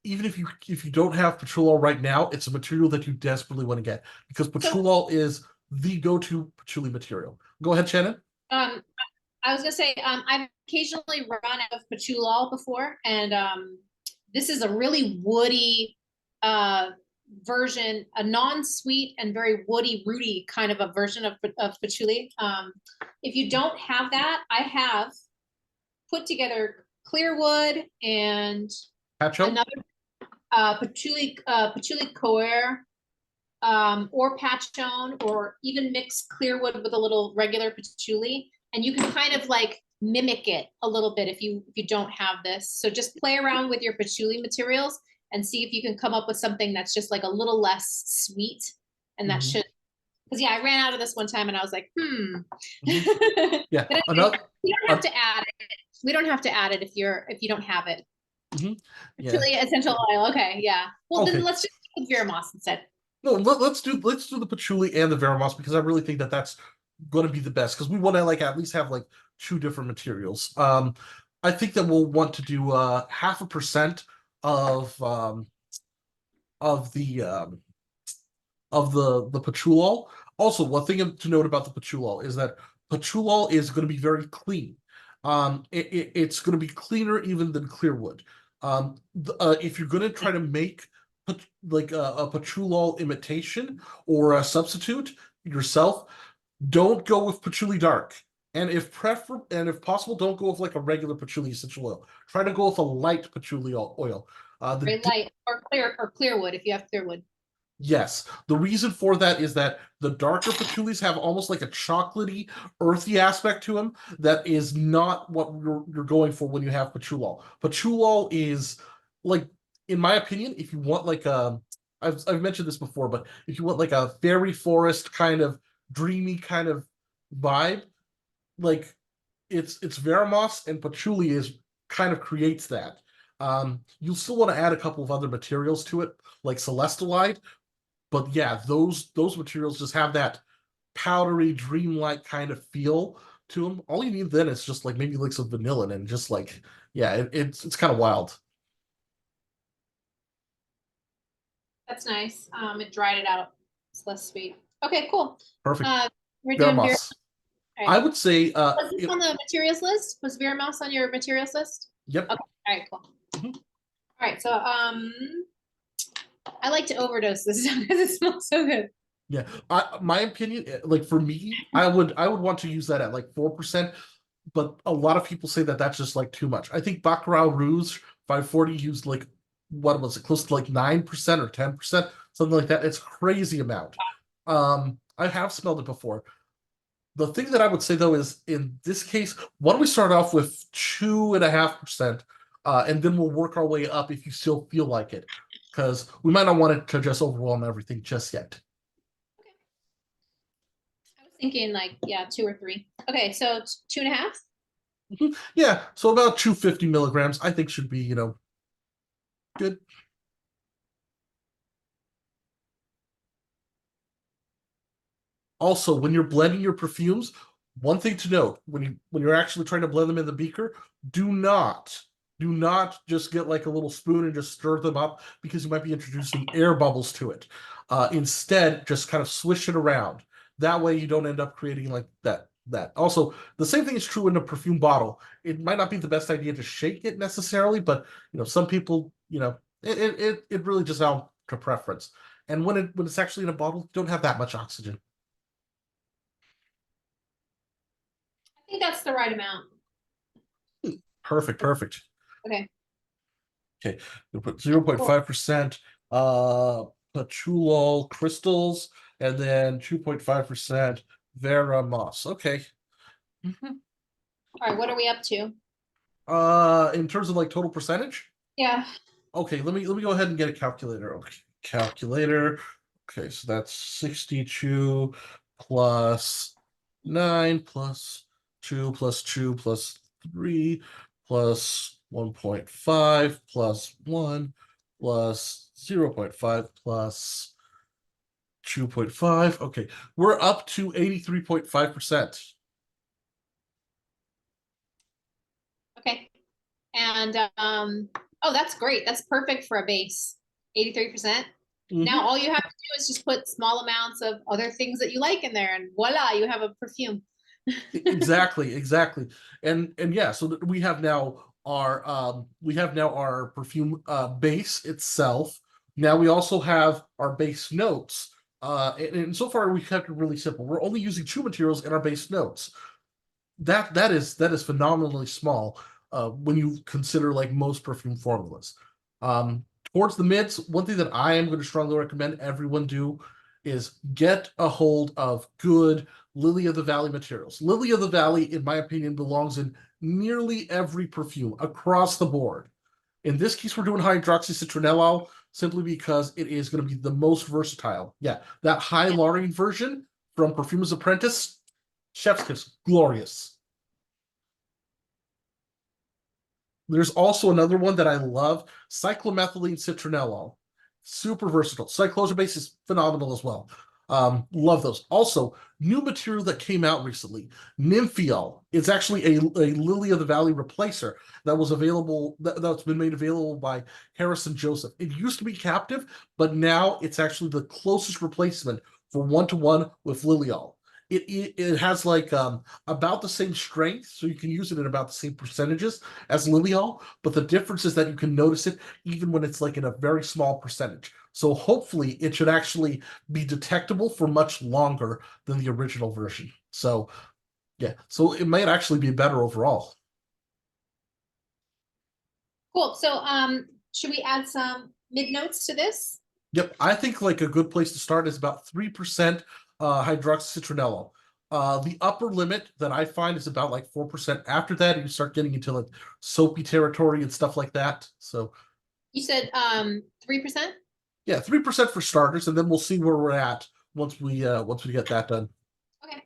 even if you don't have Patchouli right now, it's a material that you desperately want to get because Patchouli is the go-to patchouli material. Go ahead, Shannon. I was gonna say, I've occasionally run out of patchouli before, and this is a really woody version, a non-sweet and very woody, rooty kind of a version of patchouli. If you don't have that, I have put together clearwood and another patchouli coir, or patchone, or even mix clearwood with a little regular patchouli, and you can kind of like mimic it a little bit if you don't have this. So just play around with your patchouli materials and see if you can come up with something that's just like a little less sweet, and that should. Because yeah, I ran out of this one time and I was like, Yeah. But anyway, you don't have to add it. We don't have to add it if you don't have it. Patchouli essential oil. Okay, yeah. Well, then let's just do Vera Moss instead. No, let's do the patchouli and the Veramos because I really think that that's going to be the best because we want to like at least have like two different materials. I think that we'll want to do 0.5% of the patchouli. Also, one thing to note about the patchouli is that patchouli is going to be very clean. It's going to be cleaner even than clearwood. If you're going to try to make like a patchouli imitation or a substitute yourself, don't go with patchouli dark. And if possible, don't go with like a regular patchouli essential oil. Try to go with a light patchouli oil. Very light or clearwood if you have clearwood. Yes. The reason for that is that the darker patchoulis have almost like a chocolatey, earthy aspect to them that is not what you're going for when you have patchouli. Patchouli is like, in my opinion, if you want like I've mentioned this before, but if you want like a fairy forest kind of dreamy kind of vibe, like it's Veramos and patchouli is kind of creates that. You'll still want to add a couple of other materials to it, like celestalide, but yeah, those materials just have that powdery, dreamlike kind of feel to them. All you need then is just like maybe like some vanilla and just like it's kind of wild. That's nice. It dried it out. It's less sweet. Okay, cool. Perfect. We're doing beer. Veramoss. I would say Was this on the materials list? Was Veramoss on your materials list? Yep. Okay. All right, cool. Mhm. All right, so I like to overdose this stuff because it smells so good. Yeah, my opinion, like for me, I would want to use that at like 4%, but a lot of people say that that's just like too much. I think Baccarat Rouge 540 used like what was it, close to like 9% or 10%, something like that. It's crazy amount. I have smelled it before. The thing that I would say though is in this case, why don't we start off with 2.5%, and then we'll work our way up if you still feel like it, because we might not want it to just overwhelm everything just yet. I was thinking like, yeah, 2 or 3. Okay, so 2.5. Yeah, so about 250 milligrams, I think should be, good. Also, when you're blending your perfumes, one thing to note, when you're actually trying to blend them in the beaker, do not just get like a little spoon and just stir them up because you might be introducing air bubbles to it. Instead, just kind of swish it around. That way you don't end up creating like that. Also, the same thing is true in a perfume bottle. It might not be the best idea to shake it necessarily, but some people, it really just down to preference. And when it's actually in a bottle, you don't have that much oxygen. I think that's the right amount. Perfect. Okay. Okay, we'll put 0.5% patchoulol crystals and then 2.5% Vera moss. Okay. All right, what are we up to? In terms of like total percentage? Yeah. Okay, let me go ahead and get a calculator. Okay, calculator. Okay, so that's 62 plus 9 plus 2 plus 2 plus 3 plus 1.5 plus 1 plus 0.5 plus 2.5. Okay, we're up to 83.5%. Okay. And oh, that's great. That's perfect for a base. 83%. Now all you have to do is just put small amounts of other things that you like in there, and voila, you have a perfume. Exactly. And yeah, so we have now our perfume base itself. Now we also have our base notes. And so far we've kept it really simple. We're only using 2 materials in our base notes. That is phenomenally small when you consider like most perfume formulas. Um, Towards the mids, one thing that I am going to strongly recommend everyone do is get a hold of good Lily of the Valley materials. Lily of the Valley, in my opinion, belongs in nearly every perfume across the board. In this case, we're doing hydroxycitronellol simply because it is going to be the most versatile. Yeah, that high laurine version from Perfumer's Apprentice, chef's kiss, glorious. There's also another one that I love, cyclomethylene citronellol. Super versatile. Cyclosa base is phenomenal as well. Love those. Also, new material that came out recently, Nymphiol. It's actually a Lily of the Valley replacer that was available, that's been made available by Harrison Joseph. It used to be captive, but now it's actually the closest replacement for one-to-one with Liliol. It has like about the same strength, so you can use it in about the same percentages as Liliol, but the difference is that you can notice it even when it's like in a very small percentage. So hopefully it should actually be detectable for much longer than the original version. So yeah, so it might actually be better overall. Cool. So should we add some mid notes to this? Yep, I think like a good place to start is about 3% hydroxycitronellol. The upper limit that I find is about like 4%. After that, you start getting into like soapy territory and stuff like that. So You said 3%? yeah, 3% for starters, and then we'll see where we're at once we get that done. Okay.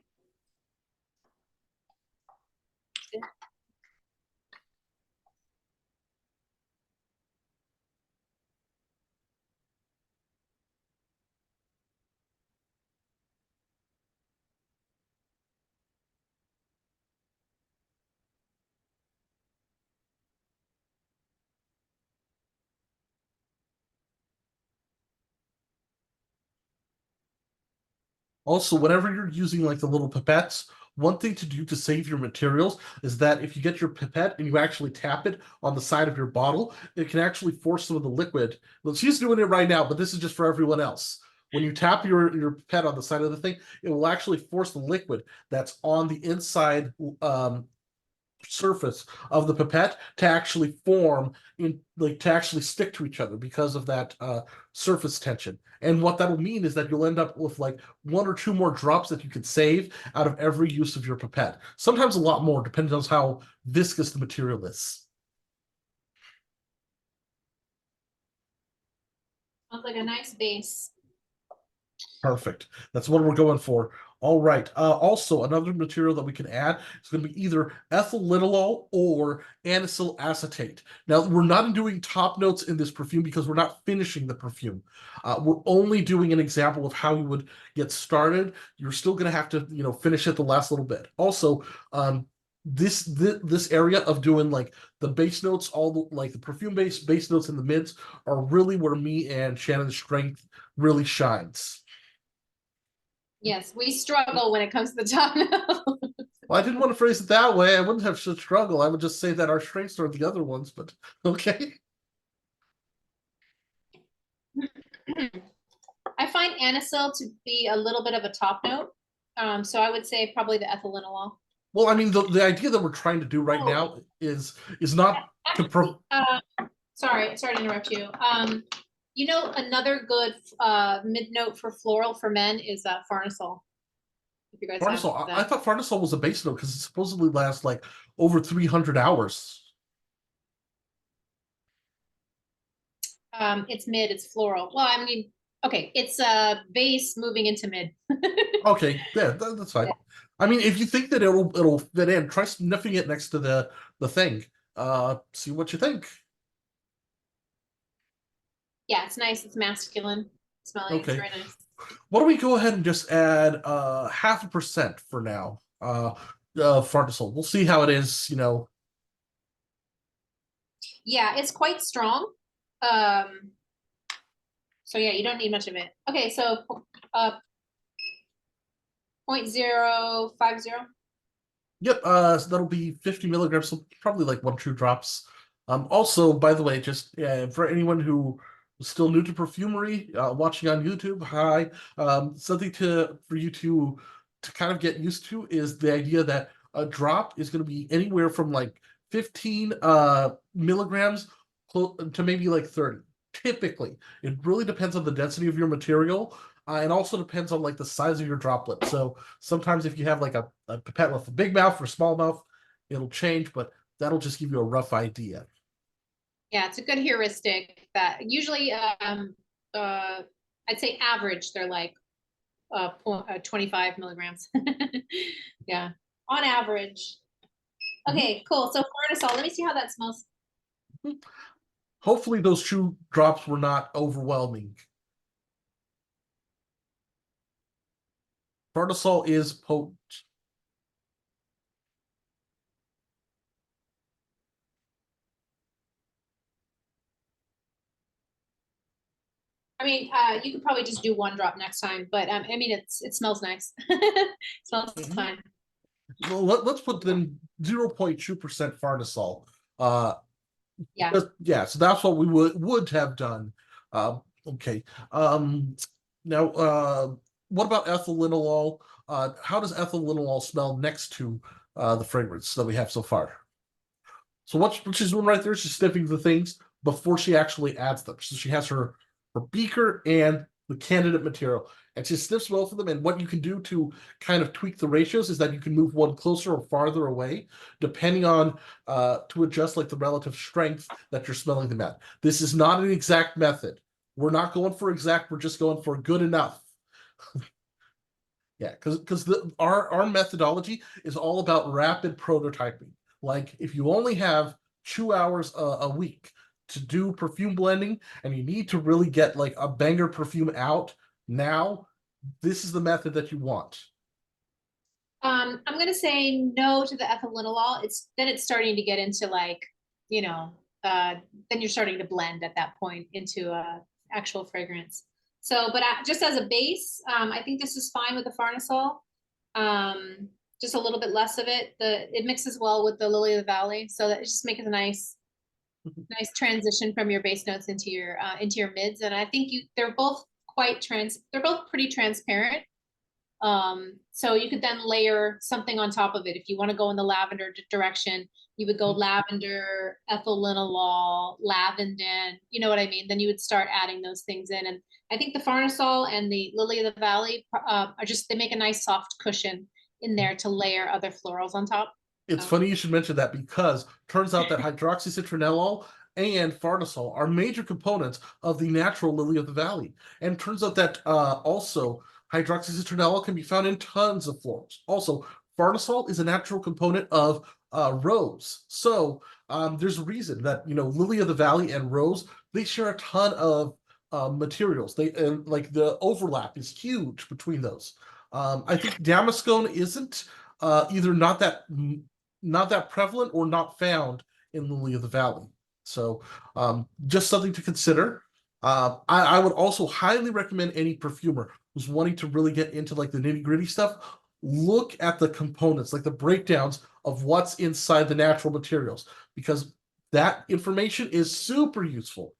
Also, whenever you're using like the little pipettes, one thing to do to save your materials is that if you get your pipette and you actually tap it on the side of your bottle, it can actually force some of the liquid. Well, she's doing it right now, but this is just for everyone else. When you tap your pipette on the side of the thing, it will actually force the liquid that's on the inside surface of the pipette to actually form in like to actually stick to each other because of that surface tension. And what that'll mean is that you'll end up with like 1 or 2 more drops that you could save out of every use of your pipette. Sometimes a lot more, depending on how viscous the material is. Sounds like a nice base. Perfect. That's what we're going for. All right. Also, another material that we can add is going to be either ethyl linalool or anisyl acetate. Now, we're not doing top notes in this perfume because we're not finishing the perfume. We're only doing an example of how you would get started. You're still going to have to, finish it the last little bit. Also, this area of doing like the base notes, like the perfume base notes and the mids are really where me and Shannon's strength really shines. Yes, we struggle when it comes to the top note. Well, I didn't want to phrase it that way. I wouldn't have such struggle. I would just say that our strengths are the other ones, but okay. I find anisyl to be a little bit of a top note. So I would say probably the ethyl linalool. Well, I mean, the idea that we're trying to do right now is not to sorry to interrupt you. Another good mid note for floral for men is farnesol. If you guys Farnesol. have I that. thought Farnesol was a base note because it supposedly lasts like over 300 hours. It's mid, it's floral. Well, I mean, okay, it's base moving into mid. Okay, yeah, that's fine. Yeah. I mean, if you think that it'll fit in, try sniffing it next to the thing. See what you think. Yeah, it's nice. It's masculine smelling. It's Okay. very nice. Why don't we go ahead and just add 0.5% for now? Farnesol. We'll see how it is, Yeah, it's quite strong. So yeah, you don't need much of it. Okay, so 0.050. Yep, so that'll be 50 milligrams, so probably like 1 or 2 drops. Also, by the way, just for anyone who is still new to perfumery, watching on YouTube, hi. Something for you to kind of get used to is the idea that a drop is going to be anywhere from like 15 milligrams to maybe like 30. Typically, it really depends on the density of your material. It also depends on like the size of your droplet. So sometimes if you have like a pipette with a big mouth or small mouth, it'll change, but that'll just give you a rough idea. Yeah, it's a good heuristic that usually I'd say average they're like 25 milligrams. Yeah, on average. Okay, cool. So farnesol, let me see how that smells. Hopefully those 2 drops were not overwhelming. Farnesol is potent. I mean, you could probably just do 1 drop next time, but I mean, it smells nice. It smells fine. Well, let's put then 0.2% Farnesol. Yeah. Yeah, so that's what we would have done. Okay. Now, what about ethyl linalool? How does ethyl linalool smell next to the fragrance that we have so far? So what she's doing right there, she's sniffing the things before she actually adds them. So she has her beaker and the candidate material, and she sniffs both of them. And what you can do to kind of tweak the ratios is that you can move one closer or farther away, depending on to adjust like the relative strength that you're smelling them at. This is not an exact method. We're not going for exact. We're just going for good enough. Yeah, because our methodology is all about rapid prototyping. Like if you only have 2 hours a week to do perfume blending and you need to really get like a banger perfume out now, this is the method that you want. I'm gonna say no to the ethyl linalool. It's starting to get into like, then you're starting to blend at that point into actual fragrance. So, but just as a base, I think this is fine with the Farnesol. Just a little bit less of it. It mixes well with the Lily of the Valley, so that it just makes a nice transition from your base notes into your mids. And I think they're both they're both pretty transparent. So you could then layer something on top of it. If you want to go in the lavender direction, you would go lavender, ethyl linalool, lavandin, you know what I mean? Then you would start adding those things in. And I think the Farnesol and the Lily of the Valley they make a nice soft cushion in there to layer other florals on top. It's funny you should mention that, because turns out that hydroxycitronellol and farnesol are major components of the natural Lily of the Valley. And turns out that also hydroxycitronellol can be found in tons of florals. Also, farnesol is a natural component of rose. So there's a reason that, Lily of the Valley and rose, they share a ton of materials. Like the overlap is huge between those. I think Damascone isn't either not that prevalent or not found in Lily of the Valley. So just something to consider. I would also highly recommend any perfumer who's wanting to really get into like the nitty-gritty stuff, look at the components, like the breakdowns of what's inside the natural materials, because that information is super useful.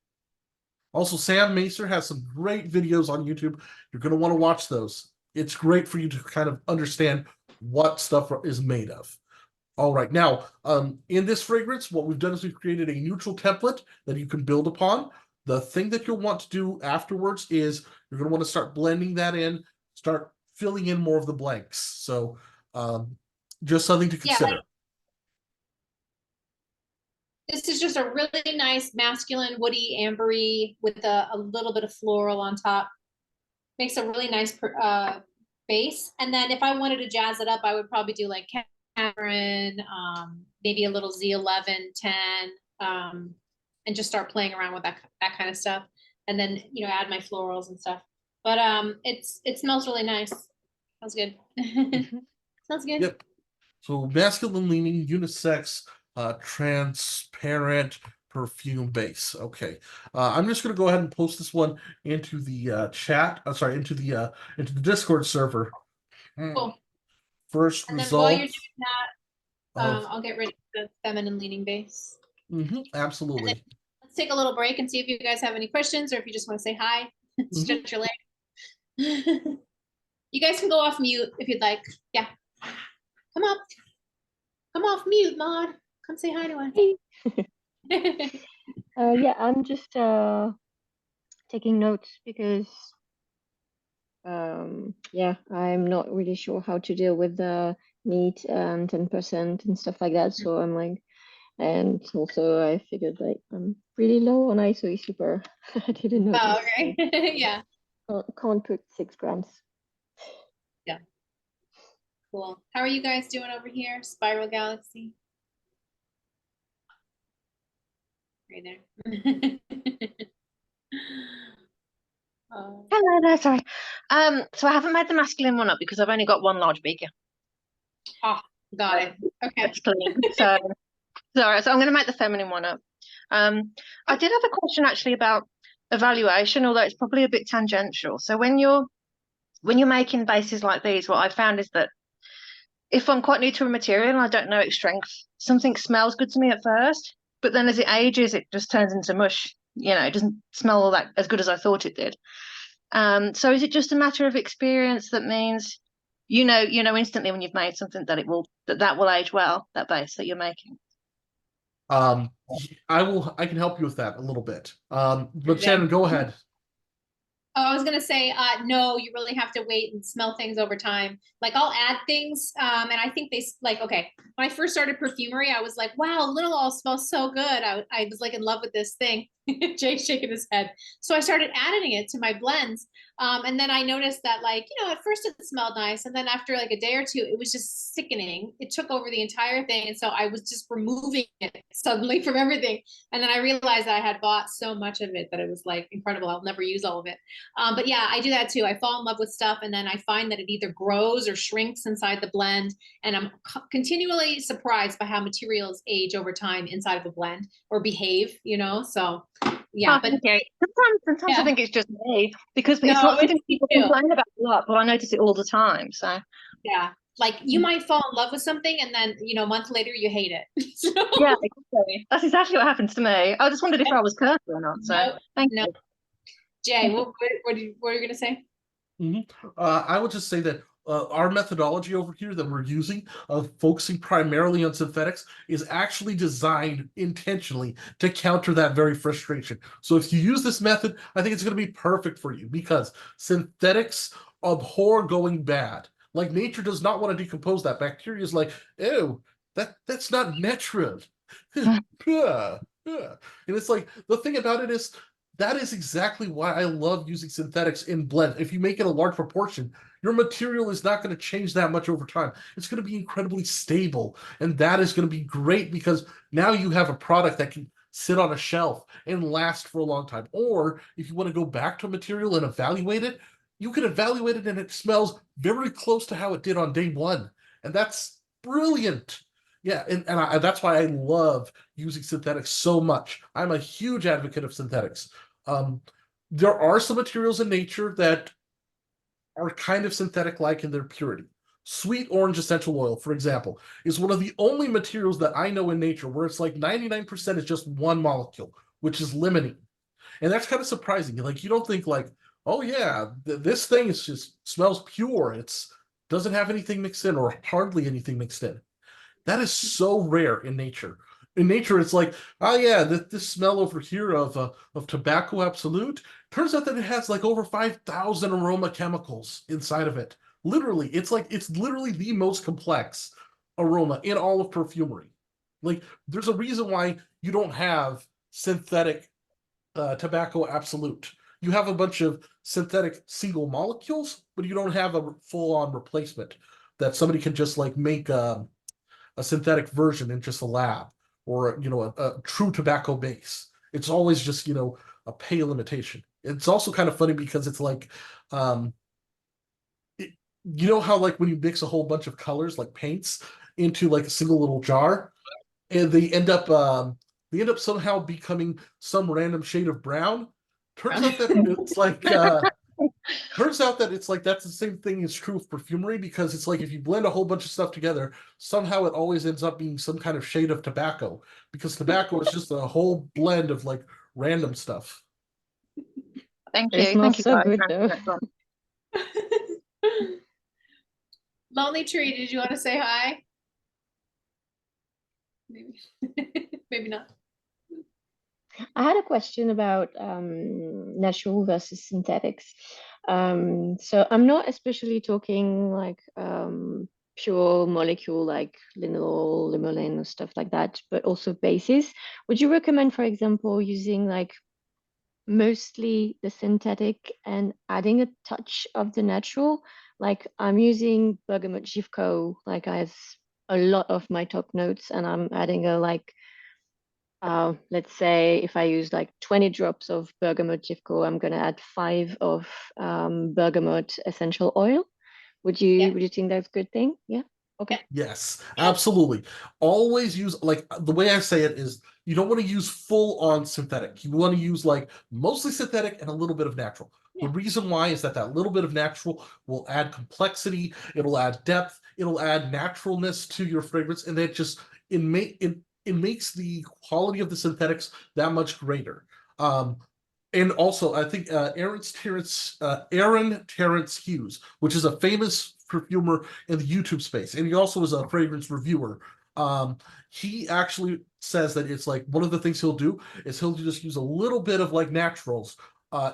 Also, Sam Macer has some great videos on YouTube. You're going to want to watch those. It's great for you to kind of understand what stuff is made of. All right, now, in this fragrance, what we've done is we've created a neutral template that you can build upon. The thing that you'll want to do afterwards is you're going to want to start blending that in, start filling in more of the blanks. So just something to consider. Yeah, this is just a really nice masculine, woody, ambery with a little bit of floral on top. Makes a really nice base. And then if I wanted to jazz it up, I would probably do like Cameron, maybe a little Z11, 10, and just start playing around with that kind of stuff. And then, add my florals and stuff. But it smells really nice. Smells good. Smells good. Yep. So masculine leaning, unisex, transparent perfume base. Okay. I'm just going to go ahead and post this one into the chat. Into the Discord server. Cool. First and then result. while you're doing that, I'll get rid of the feminine leaning base. Absolutely. Let's take a little break and see if you guys have any questions, or if you just want to say hi, stretch your leg. You guys can go off mute if you'd like. Yeah. Come up. Come off mute, Maud. Come say hi to us. Yeah, I'm just taking notes because yeah, I'm not really sure how to deal with the meat and 10% and stuff like that. So I'm like, and also I figured like I'm pretty low on ISO super. I didn't know. Oh, okay. Yeah. Can't put 6 grams. Yeah. Cool. How are you guys doing over here? Spiral Galaxy. Right there. Hello there, sorry. So I haven't made the masculine one up because I've only got one large beaker. Oh, got it. Okay. That's clean. So sorry, so I'm going to make the feminine one up. I did have a question actually about evaluation, although it's probably a bit tangential. So when you're making bases like these, what I found is that if I'm quite new to a material and I don't know its strength, something smells good to me at first, but then as it ages, it just turns into mush. It doesn't smell all that as good as I thought it did. So is it just a matter of experience that means you know instantly when you've made something that that will age well, that base that you're making? I can help you with that a little bit. But Shannon, go ahead. Oh, I was gonna say, no, you really have to wait and smell things over time. Like I'll add things, and I think okay. When I first started perfumery, I was like, wow, linalool smells so good. I was like in love with this thing. Jay's shaking his head. So I started adding it to my blends. And then I noticed that at first it smelled nice. And then after like a day or two, it was just sickening. It took over the entire thing. And so I was just removing it suddenly from everything. And then I realized that I had bought so much of it that it was like incredible. I'll never use all of it. But yeah, I do that too. I fall in love with stuff. And then I find that it either grows or shrinks inside the blend. And I'm continually surprised by how materials age over time inside of a blend or behave, so Yeah, Oh, but okay. Sometimes I yeah. think it's just me because No, it's not it's something me people too. complain about a lot, but I notice it all the time. So Yeah. Like you might fall in love with something and then, you know, a month later you hate it. So, yeah, exactly. That's exactly what happens to me. I just wondered if I was cursed or not. So no, thank no. you. Jay, what are you gonna say? I would just say that our methodology over here that we're using of focusing primarily on synthetics is actually designed intentionally to counter that very frustration. So if you use this method, I think it's going to be perfect for you because synthetics abhor going bad. Like nature does not want to decompose that. Bacteria is like, ew, that's not natural. Yeah, yeah. And it's like the thing about it is that is exactly why I love using synthetics in blend. If you make it a large proportion, your material is not going to change that much over time. It's going to be incredibly stable. And that is going to be great because now you have a product that can sit on a shelf and last for a long time. Or if you want to go back to a material and evaluate it, you can evaluate it and it smells very close to how it did on day one. And that's brilliant. Yeah, and that's why I love using synthetics so much. I'm a huge advocate of synthetics. Um, there are some materials in nature that are kind of synthetic-like in their purity. Sweet orange essential oil, for example, is one of the only materials that I know in nature where it's like 99% is just one molecule, which is limonene. And that's kind of surprising. Like you don't think like, oh yeah, this thing is just smells pure. It's doesn't have anything mixed in or hardly anything mixed in. That is so rare in nature. In nature, it's like, oh yeah, this smell over here of tobacco absolute. Turns out that it has like over 5,000 aroma chemicals inside of it. Literally, it's literally the most complex aroma in all of perfumery. Like, there's a reason why you don't have synthetic tobacco absolute. You have a bunch of synthetic single molecules, but you don't have a full-on replacement that somebody can just like make a synthetic version in just a lab or a true tobacco base. It's always just a pale imitation. It's also kind of funny because it's like um it, how like when you mix a whole bunch of colors like paints into like a single little jar and they end up somehow becoming some random shade of brown. Turns out that it's like Turns out that it's like that's the same thing is true of perfumery because it's like if you blend a whole bunch of stuff together, somehow it always ends up being some kind of shade of tobacco because tobacco is just a whole blend of like random stuff. Thank It you. smells Thank you, so guys. good though. Lonely Tree, did you want to say hi? Maybe, maybe not. I had a question about natural versus synthetics. So I'm not especially talking like pure molecule like linalool, limonene, or stuff like that, but also bases. Would you recommend, for example, using like mostly the synthetic and adding a touch of the natural? Like I'm using Bergamot Givco like as a lot of my top notes, and I'm adding a like let's say if I use like 20 drops of bergamot Givco, I'm gonna add 5 of bergamot essential oil. Would Yeah. you think that's a good thing? Yeah. Okay. Yes, absolutely. Always use like the way I say it is you don't want to use full on synthetic. You want to use like mostly synthetic and a little bit of natural. The Yeah. reason why is that that little bit of natural will add complexity, it'll add depth, it'll add naturalness to your fragrance, and it makes the quality of the synthetics that much greater. And also, I think Aaron Terrence Hughes, which is a famous perfumer in the YouTube space, and he also is a fragrance reviewer. Um, he actually says that it's like one of the things he'll do is he'll just use a little bit of like naturals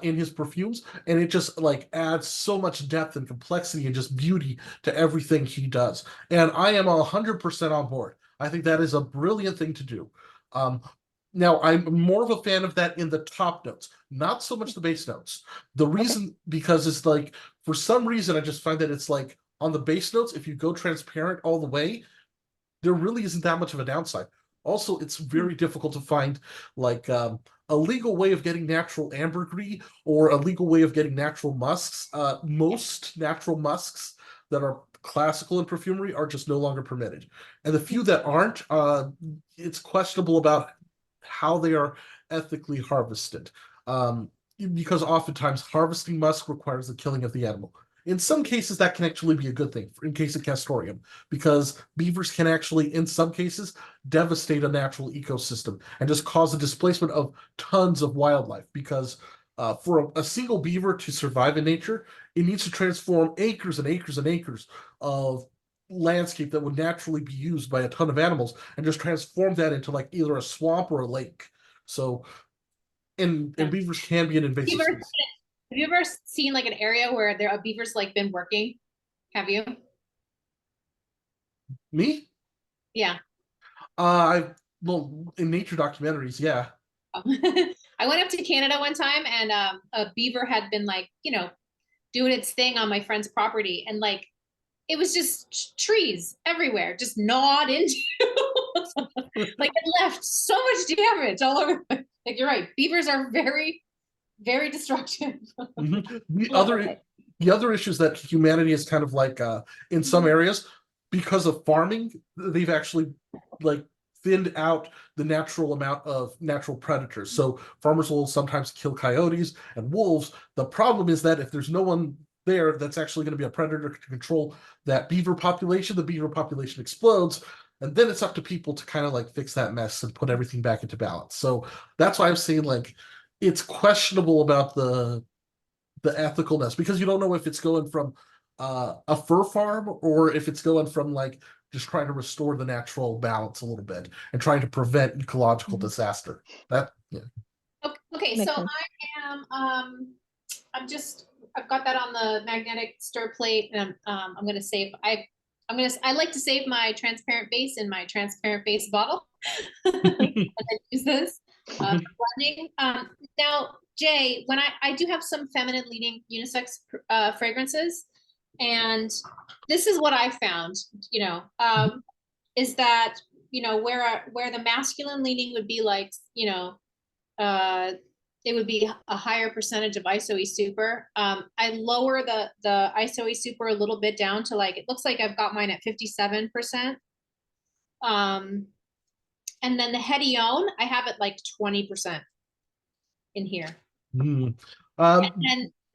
in his perfumes, and it just like adds so much depth and complexity and just beauty to everything he does. And I am 100% on board. I think that is a brilliant thing to do. Um, Now, I'm more of a fan of that in the top notes, not so much the base notes. The reason, because it's like, for some reason, I just find that it's like on the base notes, if you go transparent all the way, there really isn't that much of a downside. Also, it's very difficult to find like a legal way of getting natural ambergris or a legal way of getting natural musks. Most natural musks that are classical in perfumery are just no longer permitted. And the few that aren't, it's questionable about how they are ethically harvested. Because oftentimes harvesting musk requires the killing of the animal. In some cases, that can actually be a good thing, in case of castoreum, because beavers can actually, in some cases, devastate a natural ecosystem and just cause the displacement of tons of wildlife. Because for a single beaver to survive in nature, it needs to transform acres and acres and acres of landscape that would naturally be used by a ton of animals and just transform that into like either a swamp or a lake. So, and beavers can be an invasive species. Have you ever seen like an area where there are beavers like been working? Have you? Me? Yeah. Well, in nature documentaries, yeah. I went up to Canada one time and a beaver had been like, doing its thing on my friend's property, and like it was just trees everywhere, just gnawed into. Like it left so much damage all over. Like you're right, beavers are very, very destructive. The other issue is that humanity is kind of like in some areas, because of farming, they've actually like thinned out the natural amount of natural predators. So farmers will sometimes kill coyotes and wolves. The problem is that if there's no one there that's actually going to be a predator to control that beaver population, the beaver population explodes. And then it's up to people to kind of like fix that mess and put everything back into balance. So that's why I'm saying like it's questionable about the ethicalness, because you don't know if it's going from a fur farm or if it's going from like just trying to restore the natural balance a little bit and trying to prevent ecological disaster. Okay, Makes so sense. I am I've got that on the magnetic stir plate, and I'm gonna save. I like to save my transparent base in my transparent base bottle, and then use this for blending. Now, Jay, when I do have some feminine leaning unisex fragrances, and this is what I found. Is that where the masculine leaning would be like it would be a higher percentage of ISOE super. I lower the ISOE super a little bit down to like, it looks like I've got mine at 57%. And then the Hedione, I have it like 20% in here. And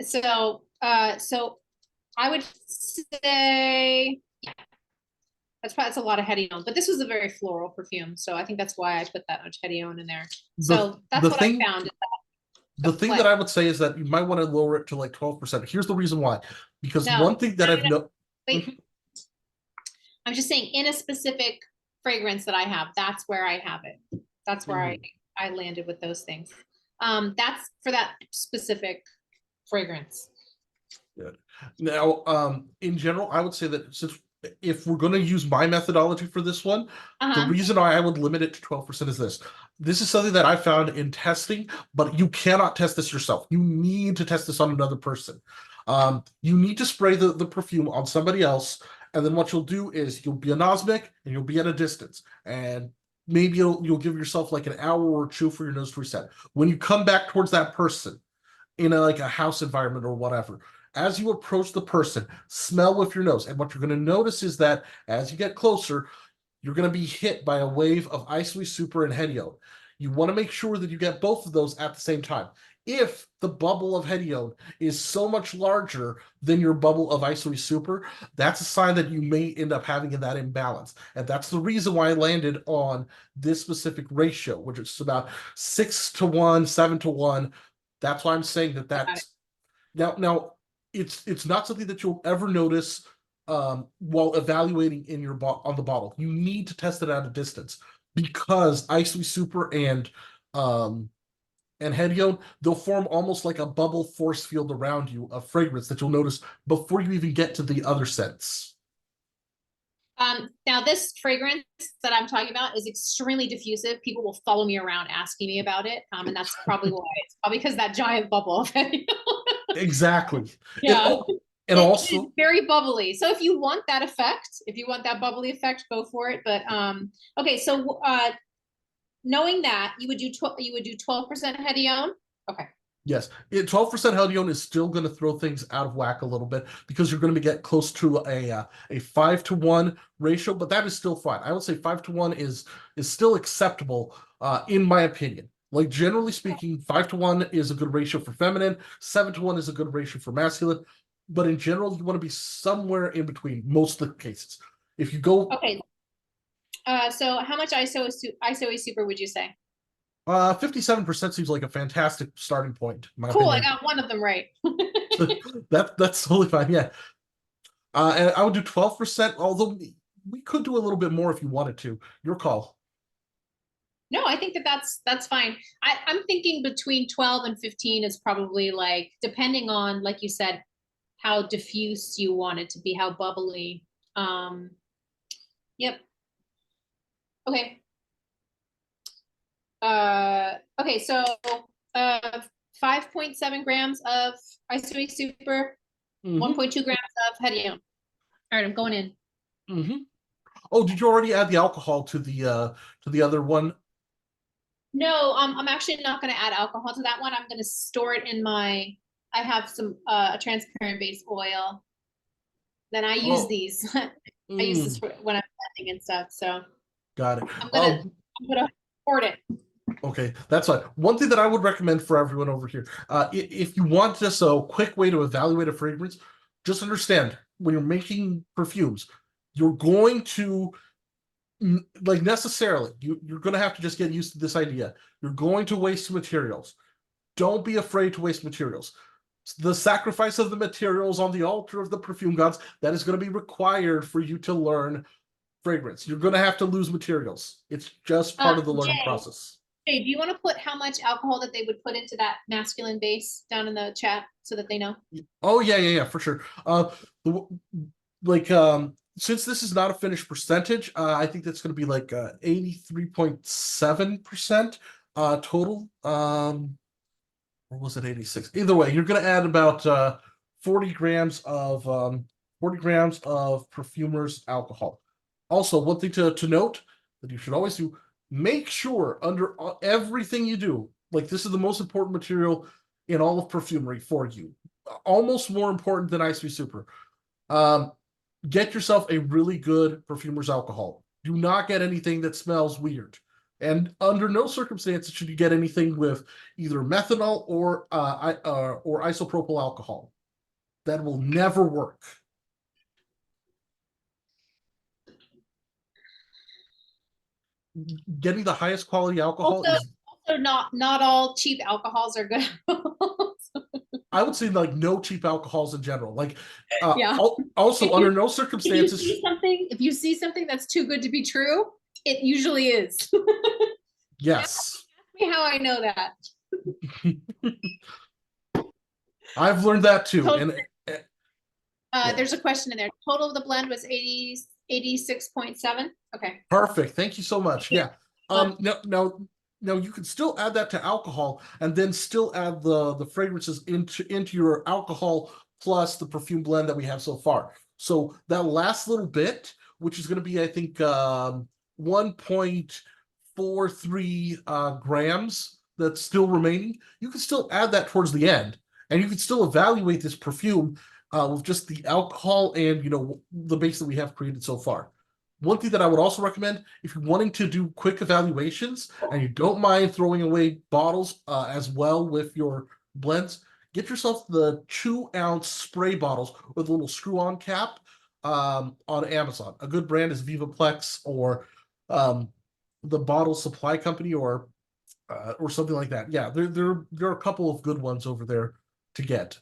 so I would say, yeah, that's a lot of Hedione, but this was a very floral perfume. So I think that's why I put that much Hedione in there. So that's what I found. The thing that I would say is that you might want to lower it to like 12%. Here's the reason why. Because one thing that I've no. Wait. I'm just saying, in a specific fragrance that I have, that's where I have it. That's where I landed with those things. That's for that specific fragrance. Good. Now, in general, I would say that if we're going to use my methodology for this one, the reason why I would limit it to 12% is this. This is something that I found in testing, but you cannot test this yourself. You need to test this on another person. You need to spray the perfume on somebody else, and then what you'll do is you'll be anosmic and you'll be at a distance, and maybe you'll give yourself like an hour or two for your nose to reset. When you come back towards that person in like a house environment or whatever, as you approach the person, smell with your nose. And what you're going to notice is that as you get closer, you're going to be hit by a wave of ISOE Super and Hedione. You want to make sure that you get both of those at the same time. If the bubble of Hedione is so much larger than your bubble of ISOE Super, that's a sign that you may end up having in that imbalance. And that's the reason why I landed on this specific ratio, which is about 6-to-1, 7-to-1. That's why I'm saying that's now it's not something that you'll ever notice while evaluating in your on the bottle. You need to test it at a distance, because ISOE Super and Hedione, they'll form almost like a bubble force field around you of fragrance that you'll notice before you even get to the other scents. Now this fragrance that I'm talking about is extremely diffusive. People will follow me around asking me about it. And that's probably why. It's probably because that giant bubble of Hedione. Exactly. Yeah. And also very bubbly. So if you want that effect, if you want that bubbly effect, go for it. But okay, so knowing that you would do 12% Hedione. Okay. Yes, 12% Heldion is still going to throw things out of whack a little bit because you're going to get close to a 5-to-1 ratio, but that is still fine. I would say 5-to-1 is still acceptable in my opinion. Like generally speaking, 5-to-1 is a good ratio for feminine, 7-to-1 is a good ratio for masculine, but in general, you want to be somewhere in between most of the cases. If you go Okay. So how much ISO Super would you say? 57% seems like a fantastic starting point, in my Cool, opinion. I got one of them right. That's totally fine. Yeah. And I would do 12%, although we could do a little bit more if you wanted to. Your call. No, I think that's fine. I'm thinking between 12 and 15 is probably like, depending on, like you said, how diffuse you want it to be, how bubbly. Yep. Okay. Okay, so 5.7 grams of ISO Super, Mm-hmm. 1.2 grams of Hedium. All right, I'm going in. Mm-hmm. Oh, did you already add the alcohol to the other one? No, I'm actually not going to add alcohol to that one. I'm going to store it in my. I have some a transparent base oil. Then I use Oh, these. I use this for when I'm blending and stuff. So got it. I'm gonna pour it. Okay, that's fine. One thing that I would recommend for everyone over here, if you want just a quick way to evaluate a fragrance, just understand when you're making perfumes, you're going to like necessarily you're going to have to just get used to this idea. You're going to waste materials. Don't be afraid to waste materials. The sacrifice of the materials on the altar of the perfume gods, that is going to be required for you to learn fragrance. You're going to have to lose materials. It's just part of the learning process. Jay, do you want to put how much alcohol that they would put into that masculine base down in the chat so that they know? Oh yeah, for sure. Since this is not a finished percentage, I think that's going to be like 83.7% total. Or was it 86? Either way, you're going to add about 40 grams of 40 grams of perfumer's alcohol. Also, one thing to note that you should always do: make sure under everything you do, like this is the most important material in all of perfumery for you, almost more important than Ice Super. Get yourself a really good perfumer's alcohol. Do not get anything that smells weird. And under no circumstances should you get anything with either methanol or isopropyl alcohol. That will never work. Getting the highest quality alcohol is also not all cheap alcohols are good. I would say like no cheap alcohols in general. Like Yeah. Also under no If circumstances if you see something that's too good to be true, it usually is. yes. Ask me how I know that. I've learned that too. Total, And there's a question in there. Total of the blend was 86.7. Okay. perfect. Thank you so much. Yeah. Now you can still add that to alcohol and then still add the fragrances into your alcohol plus the perfume blend that we have so far. So that last little bit, which is going to be, I think, 1.43 grams that's still remaining, you can still add that towards the end, and you can still evaluate this perfume with just the alcohol and the base that we have created so far. One thing that I would also recommend, if you're wanting to do quick evaluations and you don't mind throwing away bottles as well with your blends, get yourself the 2-ounce spray bottles with a little screw-on cap on Amazon. A good brand is Vivaplex or the Bottle Supply Company or something like that. Yeah, there are a couple of good ones over there to get.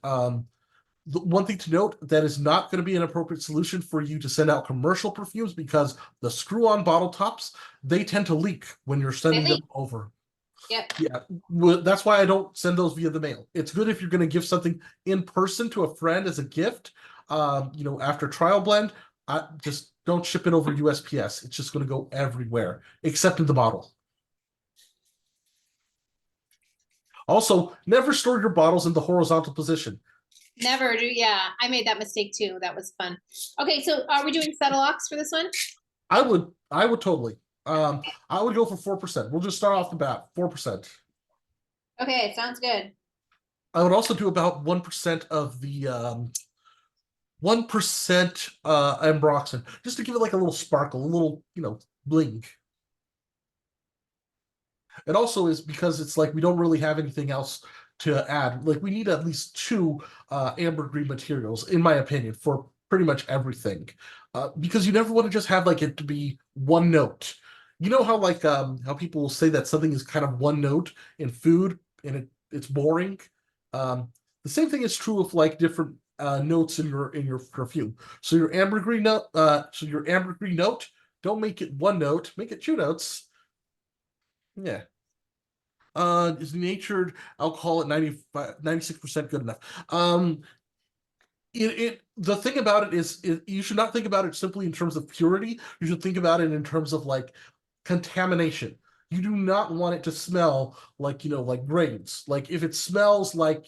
The one thing to note, that is not going to be an appropriate solution for you to send out commercial perfumes because the screw-on bottle tops, they tend to leak when you're sending them over. Yep. Yeah, that's why I don't send those via the mail. It's good if you're going to give something in person to a friend as a gift. After trial blend, just don't ship it over USPS. It's just going to go everywhere except in the bottle. Also, never store your bottles in the horizontal position. Never do. Yeah, I made that mistake too. That was fun. Okay, so are we doing Settleox for this one? I would totally. I would go for 4%. We'll just start off the bat, 4%. Okay, sounds good. I would also do about 1% of the 1% ambroxan, just to give it like a little sparkle, a little, bling. It also is because it's like we don't really have anything else to add. Like we need at least 2 ambergris materials, in my opinion, for pretty much everything. Because you never want to just have like it to be one note. You know how like how people will say that something is kind of one note in food and it's boring. The same thing is true of like different notes in your perfume. So your ambergris note, don't make it one note, make it 2 notes. Yeah. Is natured alcohol at 96% good enough? The thing about it is you should not think about it simply in terms of purity. You should think about it in terms of like contamination. You do not want it to smell like, like grains. Like if it smells like,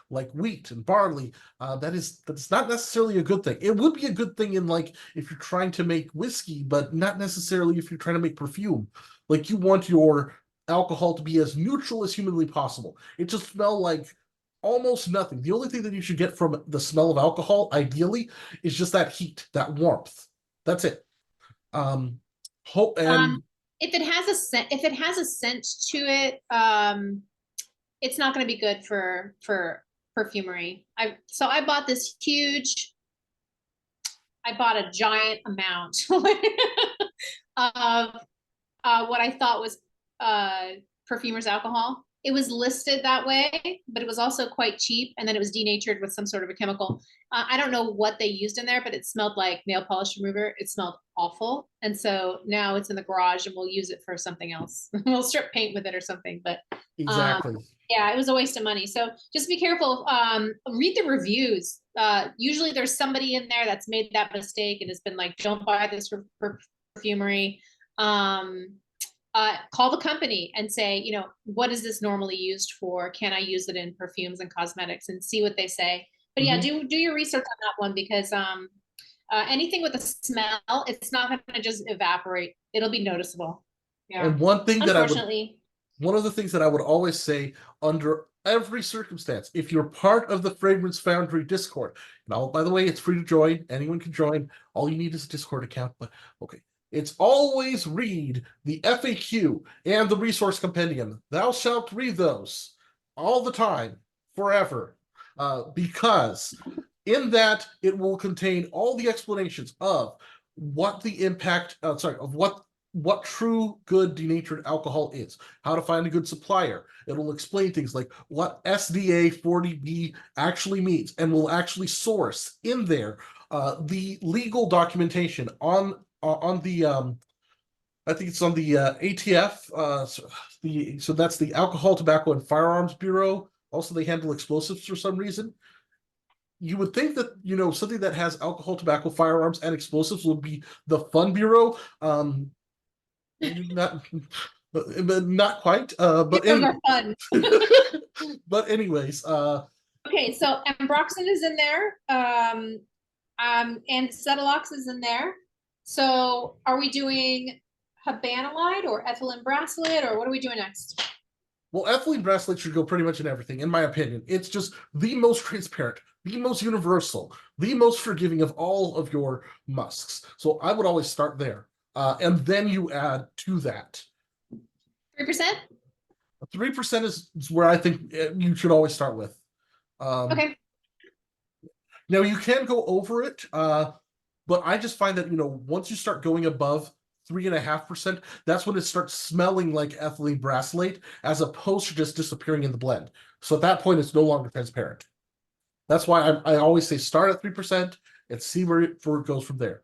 like wheat and barley, that's not necessarily a good thing. It would be a good thing in like if you're trying to make whiskey, but not necessarily if you're trying to make perfume. Like you want your alcohol to be as neutral as humanly possible. It just smell like almost nothing. The only thing that you should get from the smell of alcohol, ideally, is just that heat, that warmth. That's it. If it has a scent to it, it's not going to be good for perfumery. I bought this huge. I bought a giant amount of what I thought was perfumer's alcohol. It was listed that way, but it was also quite cheap, and then it was denatured with some sort of a chemical. I don't know what they used in there, but it smelled like nail polish remover. It smelled awful, and so now it's in the garage, and we'll use it for something else. We'll strip paint with it or something. But exactly. Yeah, it was a waste of money. So just be careful. Read the reviews. Usually there's somebody in there that's made that mistake and has been like, "Don't buy this for perfumery." Call the company and say, what is this normally used for? Can I use it in perfumes and cosmetics, and see what they say. But yeah, do your research on that one, because anything with a smell, it's not going to just evaporate. It'll be noticeable. Yeah. And one of the things that I would always say under every circumstance, if you're part of the Fragrance Foundry Discord, now, by the way, it's free to join. Anyone can join. All you need is a Discord account, but okay. It's always read the FAQ and the resource compendium. Thou shalt read those all the time, forever, because in that it will contain all the explanations of what the impact, of what true good denatured alcohol is, how to find a good supplier. It will explain things like what SDA 40B actually means, and will actually source in there the legal documentation on the I think it's on the ATF. So that's the Alcohol, Tobacco, and Firearms Bureau. Also, they handle explosives for some reason. You would think that something that has alcohol, tobacco, firearms, and explosives would be the Fun Bureau. Not quite. But anyway. Fun. But anyways. Okay, so ambroxan is in there. And Cetylox is in there. So are we doing habanolide or ethylene bracelet, or what are we doing next? Well, ethylene bracelet should go pretty much in everything, in my opinion. It's just the most transparent, the most universal, the most forgiving of all of your musks. So I would always start there. And then you add to that. 3%? 3% is where I think you should always start with. Okay. Now, you can go over it, but I just find that, once you start going above 3.5%, that's when it starts smelling like ethylene bracelet, as opposed to just disappearing in the blend. So at that point, it's no longer transparent. That's why I always say start at 3% and see where it goes from there.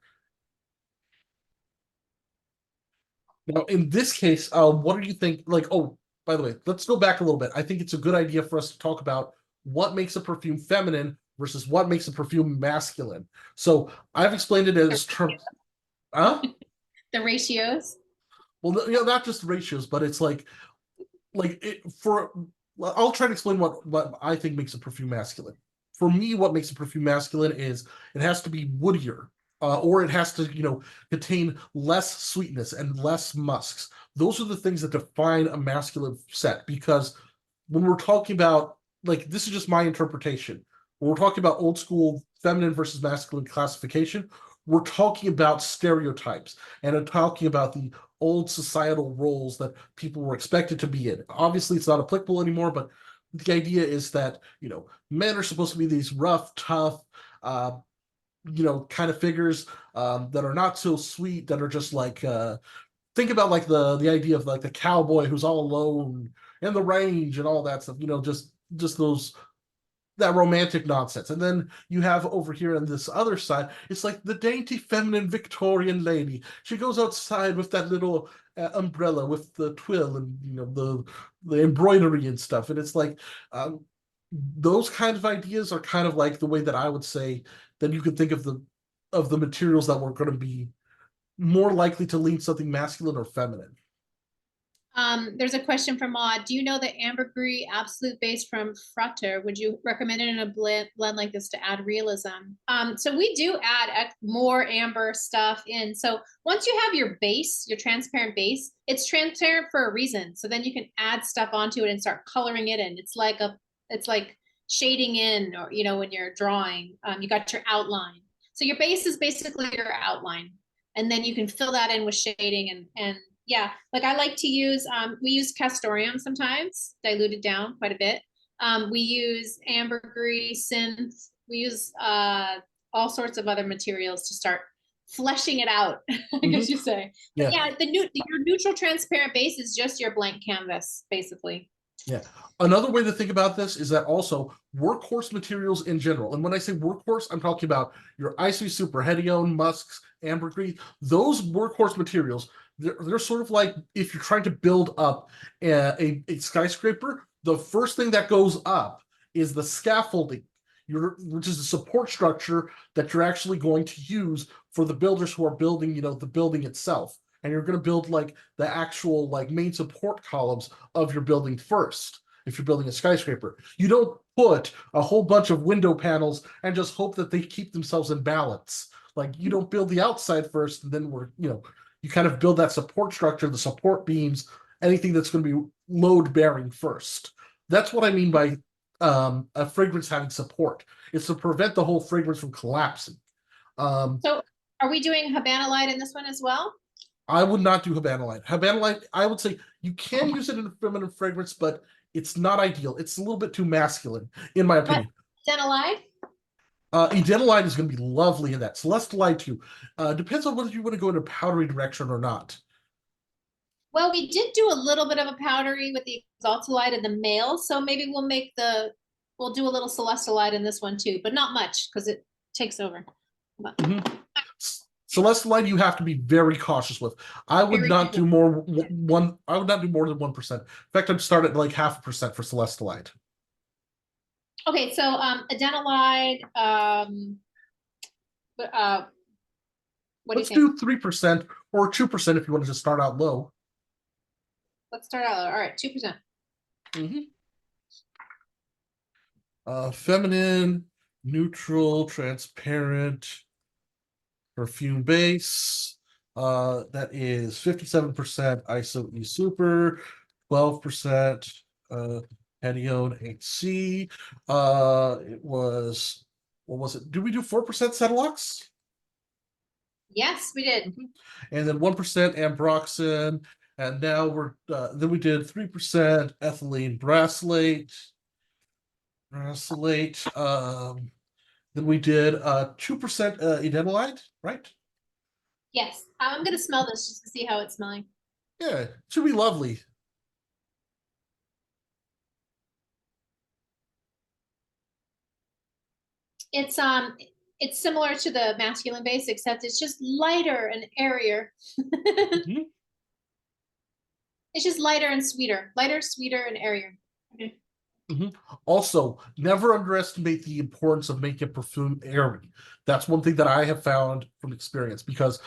Now, in this case, what do you think? Like, oh, by the way, let's go back a little bit. I think it's a good idea for us to talk about what makes a perfume feminine versus what makes a perfume masculine. So I've explained it as terms. Huh? The ratios. Well, not just ratios, but it's I'll try to explain what I think makes a perfume masculine. For me, what makes a perfume masculine is it has to be woodier, or it has to, contain less sweetness and less musks. Those are the things that define a masculine scent, because when we're talking about like this is just my interpretation. When we're talking about old school feminine versus masculine classification, we're talking about stereotypes and talking about the old societal roles that people were expected to be in. Obviously, it's not applicable anymore, but the idea is that, men are supposed to be these rough, tough, kind of figures that are not so sweet, that are just like, think about like the idea of like the cowboy who's all alone in the range and all that stuff, just those that romantic nonsense. And then you have over here on this other side, it's like the dainty feminine Victorian lady. She goes outside with that little umbrella with the twill and the embroidery and stuff. And it's like those kind of ideas are kind of like the way that I would say that you could think of the materials that were going to be more likely to lean something masculine or feminine. There's a question from Maud. Do you know the ambergris absolute base from Frater? Would you recommend it in a blend like this to add realism? So we do add more amber stuff in. So once you have your base, your transparent base, it's transparent for a reason. So then you can add stuff onto it and start coloring it in. It's like shading in, or when you're drawing, you got your outline. So your base is basically your outline, and then you can fill that in with shading and yeah, like I like to use, we use castoreum sometimes, diluted down quite a bit. We use ambergris, synth, we use all sorts of other materials to start fleshing it out, I guess you say. Yeah, your neutral transparent base is just your blank canvas, basically. Yeah. Another way to think about this is that also workhorse materials in general, and when I say workhorse, I'm talking about your Icy Super, Hedione, Musks, Ambergris, those workhorse materials, they're sort of like if you're trying to build up a skyscraper, the first thing that goes up is the scaffolding, which is the support structure that you're actually going to use for the builders who are building, the building itself. And you're going to build like the actual like main support columns of your building first. If you're building a skyscraper, you don't put a whole bunch of window panels and just hope that they keep themselves in balance. Like you don't build the outside first, and then you kind of build that support structure, the support beams, anything that's going to be load bearing first. That's what I mean by a fragrance having support. It's to prevent the whole fragrance from collapsing. So are we doing Habana Light in this one as well? I would not do Habana Light. Habana Light, I would say you can use it in a feminine fragrance, but it's not ideal. It's a little bit too masculine, in my opinion. Dentalide? Dentalide is going to be lovely in that. Celestial Light too. Depends on whether you want to go in a powdery direction or not. Well, we did do a little bit of a powdery with the Exaltalide in the male, so maybe we'll do a little Celestial Light in this one too, but not much because it takes over. Celestial Light, you have to be very cautious with. I would not do more than 1%. In fact, I'd start at like 0.5% for Celestial Light. Okay, so Adenolide, what Let's do you think? do 3% or 2% if you want to just start out low. Let's start out low. All right, 2%. Feminine, neutral, transparent, perfume base. That is 57% ISO E Super, 12% Hedione HC. It was, what was it? Did we do 4% Cetilox? Yes, we did. And then 1% Ambroxan. And now then we did 3% ethylene brassylate. Then we did 2% Edenolide, right? Yes, I'm gonna smell this just to see how it's smelling. Yeah, it should be lovely. It's similar to the masculine base, except it's just lighter and airier. It's just lighter and sweeter. Lighter, sweeter, and airier. Okay. Also, never underestimate the importance of making perfume airy. That's one thing that I have found from experience, because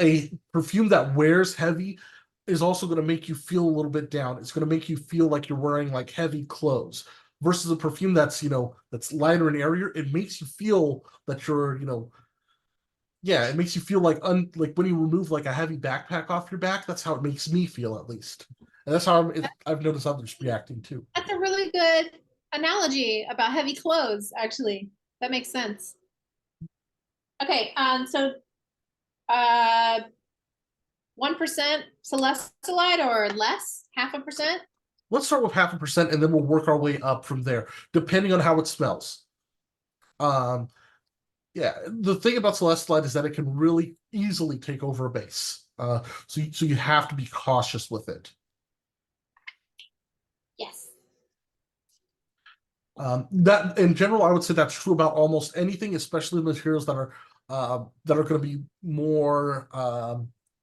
a perfume that wears heavy is also going to make you feel a little bit down. It's going to make you feel like you're wearing like heavy clothes, versus a perfume that's that's lighter and airier. It makes you feel that you're yeah, it makes you feel like like when you remove like a heavy backpack off your back. That's how it makes me feel, at least, and that's how I've noticed others reacting too. That's a really good analogy about heavy clothes, actually. That makes sense. Okay, so 1% celestolite or less, 0.5%? Let's start with 0.5%, and then we'll work our way up from there, depending on how it smells. Yeah, the thing about celestolite is that it can really easily take over a base. So you have to be cautious with it. Yes. That in general, I would say that's true about almost anything, especially materials that are going to be more.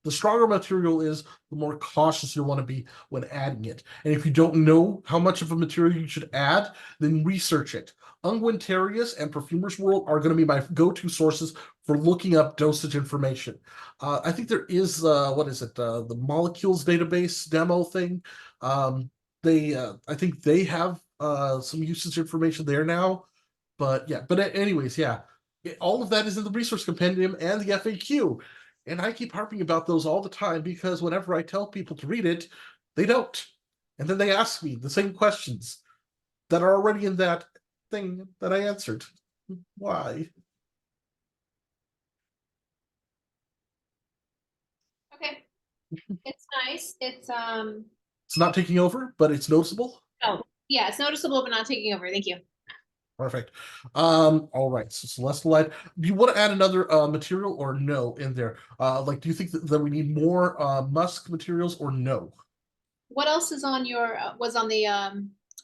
The stronger material is, the more cautious you'll want to be when adding it. And if you don't know how much of a material you should add, then research it. Unguentarius and Perfumer's World are going to be my go-to sources for looking up dosage information. I think there is the molecules database demo thing. I think they have some usage information there now, but anyways, all of that is in the resource compendium and the FAQ, and I keep harping about those all the time because whenever I tell people to read it, they don't, and then they ask me the same questions that are already in that thing that I answered. Why? Okay. It's nice. It's not taking over, but it's noticeable. Oh, yeah, it's noticeable, but not taking over. Thank you. Perfect. All right. So celestolite. Do you want to add another material or no in there? Do you think that we need more musk materials or no? What else is on your was on the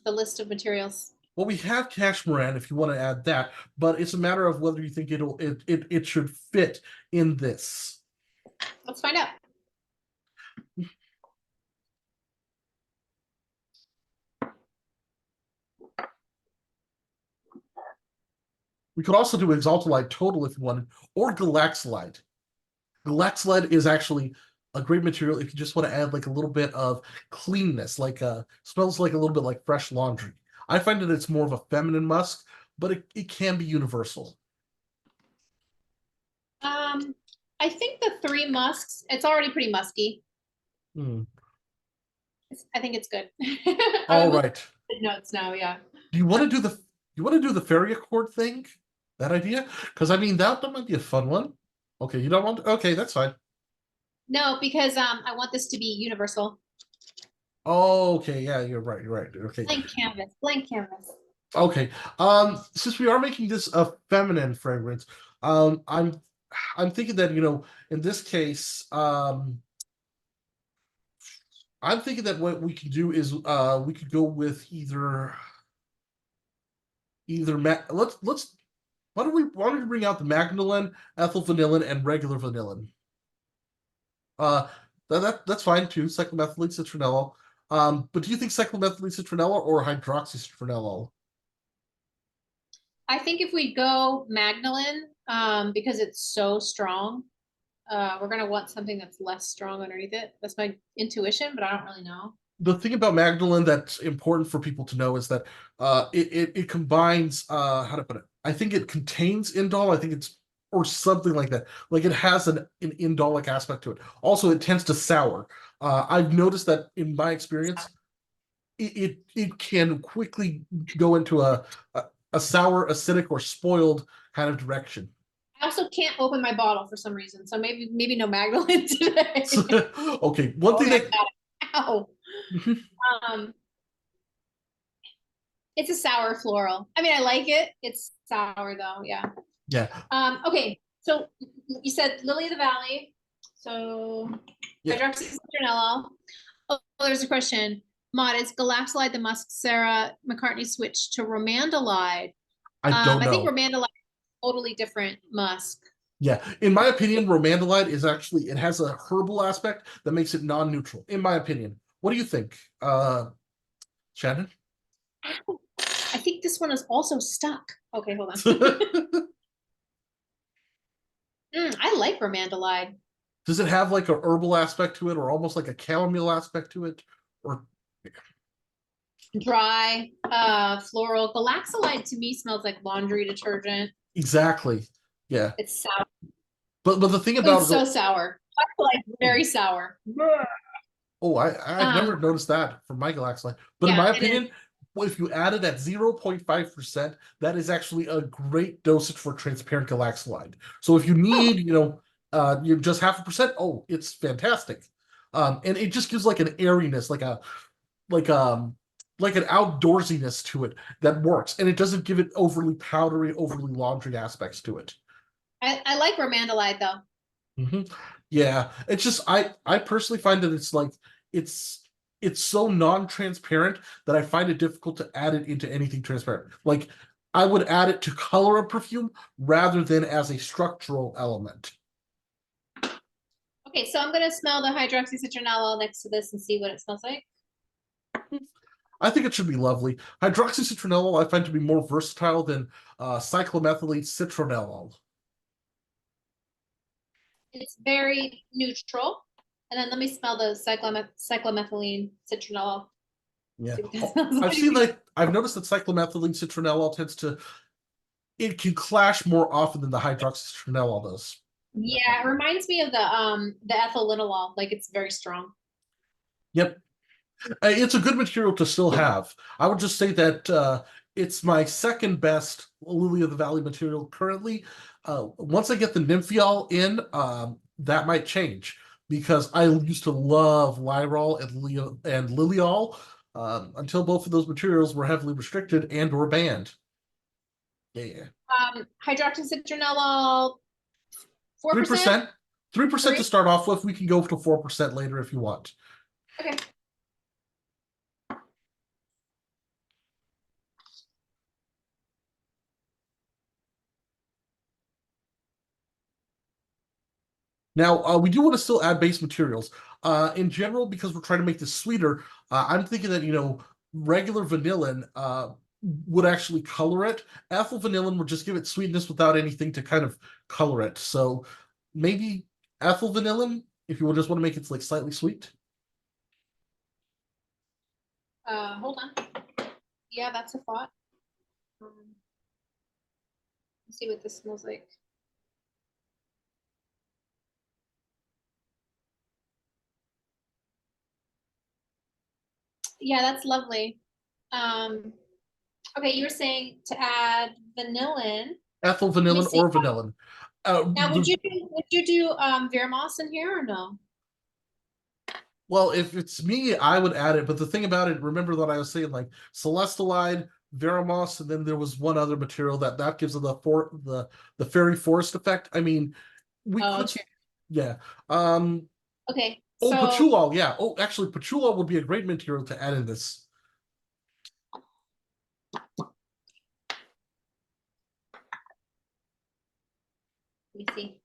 list of materials? Well, we have cashmeran if you want to add that, but it's a matter of whether you think it should fit in this. Let's find out. We could also do Exaltalite Total if you wanted, or Galaxolite. Galaxolite is actually a great material if you just want to add like a little bit of cleanness, smells like a little bit like fresh laundry. I find that it's more of a feminine musk, but it can be universal. I think the 3 musks, it's already pretty musky. I think it's good. All right. Notes now, yeah. Do you want to do the fairy accord thing? That idea? Because I mean that might be a fun one. Okay, you don't want to? Okay, that's fine. No, because I want this to be universal. Oh, okay, yeah, you're right. Okay. Blank canvas. Okay. Since we are making this a feminine fragrance, I'm thinking that, in this case, I'm thinking that what we can do is we could go with either let's why don't we bring out the Magnoline, ethyl vanillin, and regular vanillin? That's fine too. Cyclomethylene citronellol. But do you think cyclomethylene citronellol or hydroxycitronellol? I think if we go Magnoline, because it's so strong, we're gonna want something that's less strong underneath it. That's my intuition, but I don't really know. The thing about Magnoline that's important for people to know is that it combines how to put it. I think it contains indole. I think it's or something like that. Like it has an indolic aspect to it. Also, it tends to sour. I've noticed that in my experience, it can quickly go into a sour, acidic, or spoiled kind of direction. I also can't open my bottle for some reason, so maybe no Magnoline today. Okay, one thing that. Ow. It's a sour floral. I mean, I like it. It's sour though. Yeah. Yeah. Okay. So you said Lily of the Valley. So hydroxycitronellol. Oh, there's a question. Maud, is Galaxolide the musk Sarah McCartney switched to Romandolide? I don't know. I think Romandolide is a totally different musk. Yeah, in my opinion, Romandolide is actually, it has a herbal aspect that makes it non-neutral, in my opinion. What do you think, Shannon? I think this one is also stuck. Okay, hold on. I like Romandolide. Does it have like a herbal aspect to it, or almost like a chamomile aspect to it, or dry, floral? Galaxolide to me smells like laundry detergent. Exactly. Yeah. It's sour. But the thing about it's so sour. Galaxolide very sour. Oh, I've never noticed that from my Galaxolide. But in my opinion, Well, if you add it at 0.5%, that is actually a great dosage for transparent galaxolide. So if you need, you're just 0.5%, oh, it's fantastic. And it just gives like an airiness, like like an outdoorsiness to it that works, and it doesn't give it overly powdery, overly laundry aspects to it. I like Romandolide though. Yeah, it's just I personally find that it's it's so non-transparent that I find it difficult to add it into anything transparent. Like I would add it to color a perfume rather than as a structural element. Okay, so I'm gonna smell the hydroxycitronellol next to this and see what it smells like. I think it should be lovely. Hydroxycitronellol I find to be more versatile than cyclomethylene citronellol. It's very neutral. And then let me smell the cyclomethylene citronellol. Yeah, See what that smells I've seen I've noticed that cyclomethylene citronellol it can clash more often than the hydroxycitronellol does. Yeah, it reminds me of the ethyl linalool. Like it's very strong. Yep, it's a good material to still have. I would just say that it's my second best Lily of the Valley material currently. Once I get the Nymphiol in, that might change because I used to love Lyrol and Liliol until both of those materials were heavily restricted and or banned. Yeah. Hydroxycitronellol, 4%? 3%. 3% to start off with. We can go to 4% later if you want. Okay. Now, we do want to still add base materials. In general, because we're trying to make this sweeter, I'm thinking that, regular vanillin would actually color it. Ethyl vanillin would just give it sweetness without anything to kind of color it. So maybe ethyl vanillin, if you just want to make it like slightly sweet. Hold on. Yeah, that's a thought. Let's see what this smells like. Yeah, that's lovely. Okay, you were saying to add vanillin. Ethyl vanillin or vanillin. Now, would you do Veramoss in here or no? Well, if it's me, I would add it. But the thing about it, remember that I was saying like Celestalide, Veramoss, and then there was one other material that gives it the fairy forest effect. I mean, we could, true. yeah. Okay. Oh, so, patchoulol, yeah. Oh, actually, patchoulol would be a great material to add in this. let me see.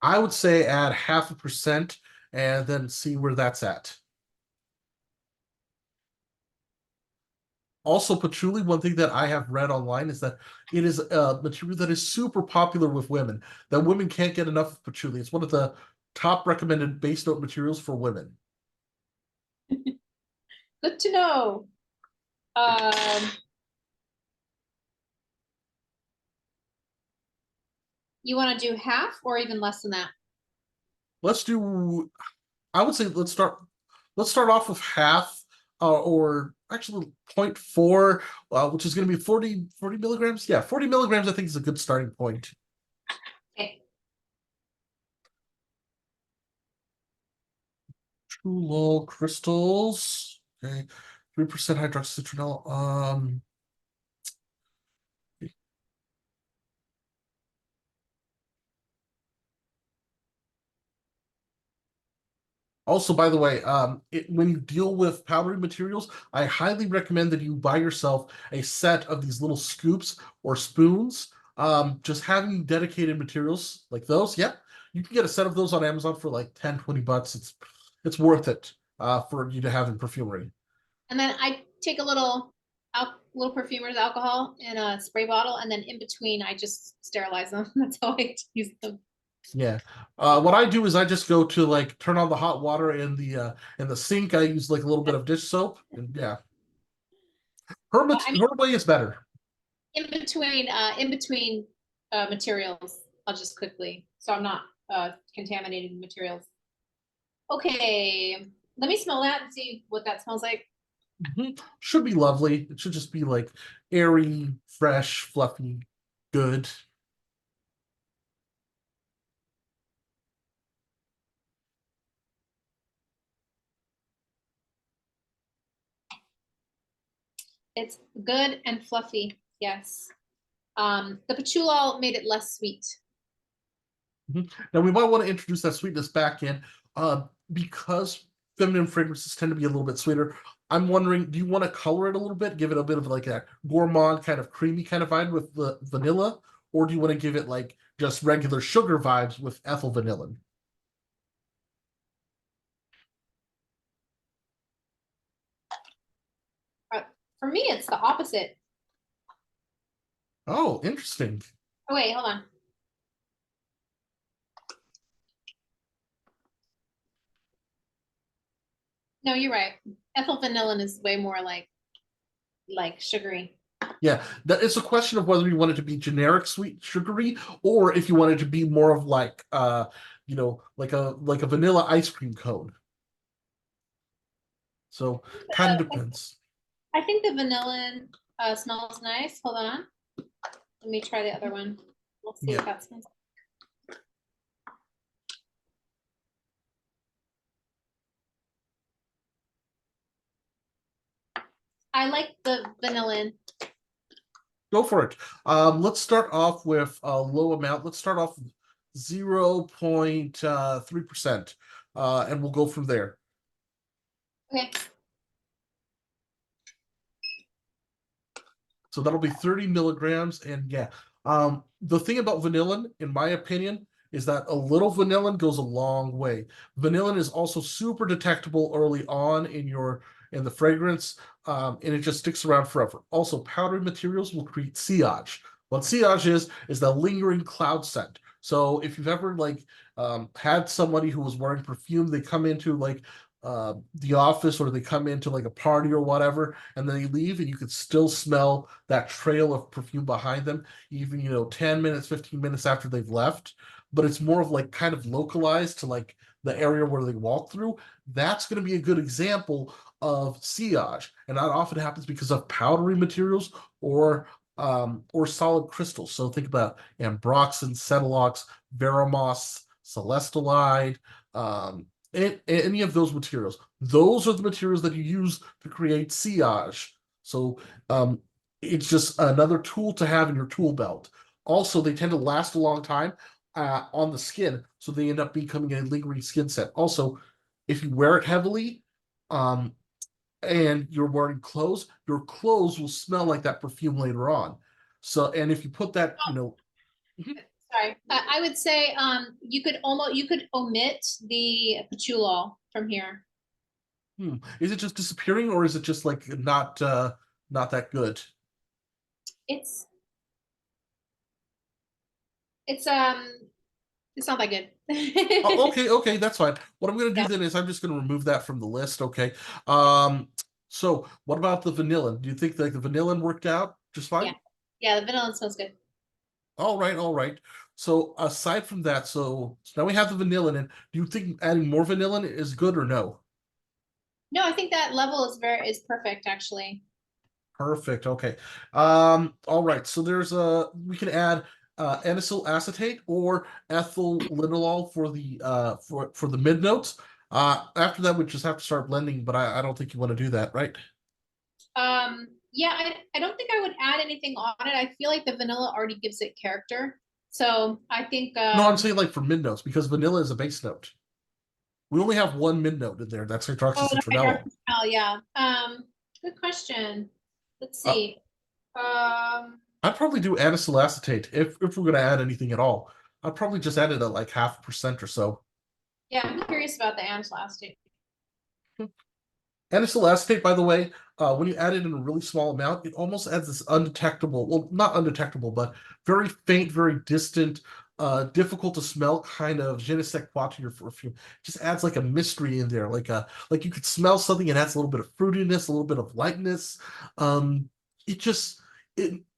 I would say add 0.5% and then see where that's at. Also, patchouli, one thing that I have read online is that it is a material that is super popular with women, that women can't get enough of patchouli. It's one of the top recommended base note materials for women. Good to know. You want to do half or even less than that? Let's do, I would say let's start off with half or actually 0.4, which is going to be 40 milligrams. Yeah, 40 milligrams I think is a good starting point. Okay. Patchoulol crystals. Okay, 3% hydroxycitronellol. Also, by the way, when you deal with powdery materials, I highly recommend that you buy yourself a set of these little scoops or spoons. Just having dedicated materials like those, yeah, you can get a set of those on Amazon for like 10, 20 bucks. It's worth it for you to have in perfumery. And then I take a little perfumer's alcohol in a spray bottle, and then in between I just sterilize them. That's how I use them. Yeah. What I do is I just go to like turn on the hot water in the sink. I use like a little bit of dish soap, and yeah. Her way is better. In between materials, I'll just quickly, so I'm not contaminating the materials. Okay, let me smell that and see what that smells like. Should be lovely. It should just be like airy, fresh, fluffy, good. It's good and fluffy. Yes. The patchouli made it less sweet. Now we might want to introduce that sweetness back in, because feminine fragrances tend to be a little bit sweeter. I'm wondering, do you want to color it a little bit, give it a bit of like a gourmand kind of creamy kind of vibe with the vanilla, or do you want to give it like just regular sugar vibes with ethyl vanillin? For me, it's the opposite. Oh, interesting. Oh, wait, hold on. No, you're right. Ethyl vanillin is way more like sugary. Yeah, that it's a question of whether you want it to be generic sweet sugary, or if you want it to be more of like like a vanilla ice cream cone. So kind of depends. I think the vanillin smells nice. Hold on. Let me try the other one. We'll see Yeah. if that smells. I like the vanillin. Go for it. Let's start off with a low amount. Let's start off with 0.3%, and we'll go from there. Okay. So that'll be 30 milligrams. And yeah, the thing about vanillin, in my opinion, is that a little vanillin goes a long way. Vanillin is also super detectable early on in the fragrance, and it just sticks around forever. Also, powdery materials will create sillage. What sillage is the lingering cloud scent. So if you've ever had somebody who was wearing perfume, they come into the office, or they come into like a party or whatever, and then they leave, and you could still smell that trail of perfume behind them, even 10 minutes, 15 minutes after they've left. But it's more of like kind of localized to like the area where they walk through. That's going to be a good example of sillage, and that often happens because of powdery materials or solid crystals. So think about ambroxan, cetilox, veramos, celestolide, any of those materials. Those are the materials that you use to create sillage. So it's just another tool to have in your tool belt. Also, they tend to last a long time on the skin, so they end up becoming a lingering skin scent. Also, if you wear it heavily, and you're wearing clothes, your clothes will smell like that perfume later on. So, and if you put that, Sorry. I would say you could omit the patchouli from here. is it just disappearing, or is it just like not that good? It's it's not that good. Oh, okay, that's fine. What I'm going to do Yeah. then is I'm just going to remove that from the list. Okay. So what about the vanillin? Do you think like the vanillin worked out just fine? Yeah. Yeah, the vanilla smells good. All right, all right. So aside from that, so now we have the vanillin, and do you think adding more vanillin is good or no? No, I think that level is perfect actually. Perfect. Okay. All right. So we can add anisole acetate or ethyl linalool for the mid notes. After that, we just have to start blending, but I don't think you want to do that, right? Yeah, I don't think I would add anything on it. I feel like the vanilla already gives it character. So I think No, I'm saying like for mid notes, because vanilla is a base note. We only have one mid note in there. That's oh, hydroxycitronellol. yeah. Good question. Let's Uh, see. I'd probably do anisole acetate if we're going to add anything at all. I'd probably just add it at like 0.5% or so. Yeah, I'm curious about the anisole. Anisole acetate, by the way, when you add it in a really small amount, it almost adds this undetectable, well, not undetectable, but very faint, very distant, difficult to smell kind of je ne sais quoi to your perfume. Just adds like a mystery in there, like you could smell something and adds a little bit of fruitiness, a little bit of lightness. It just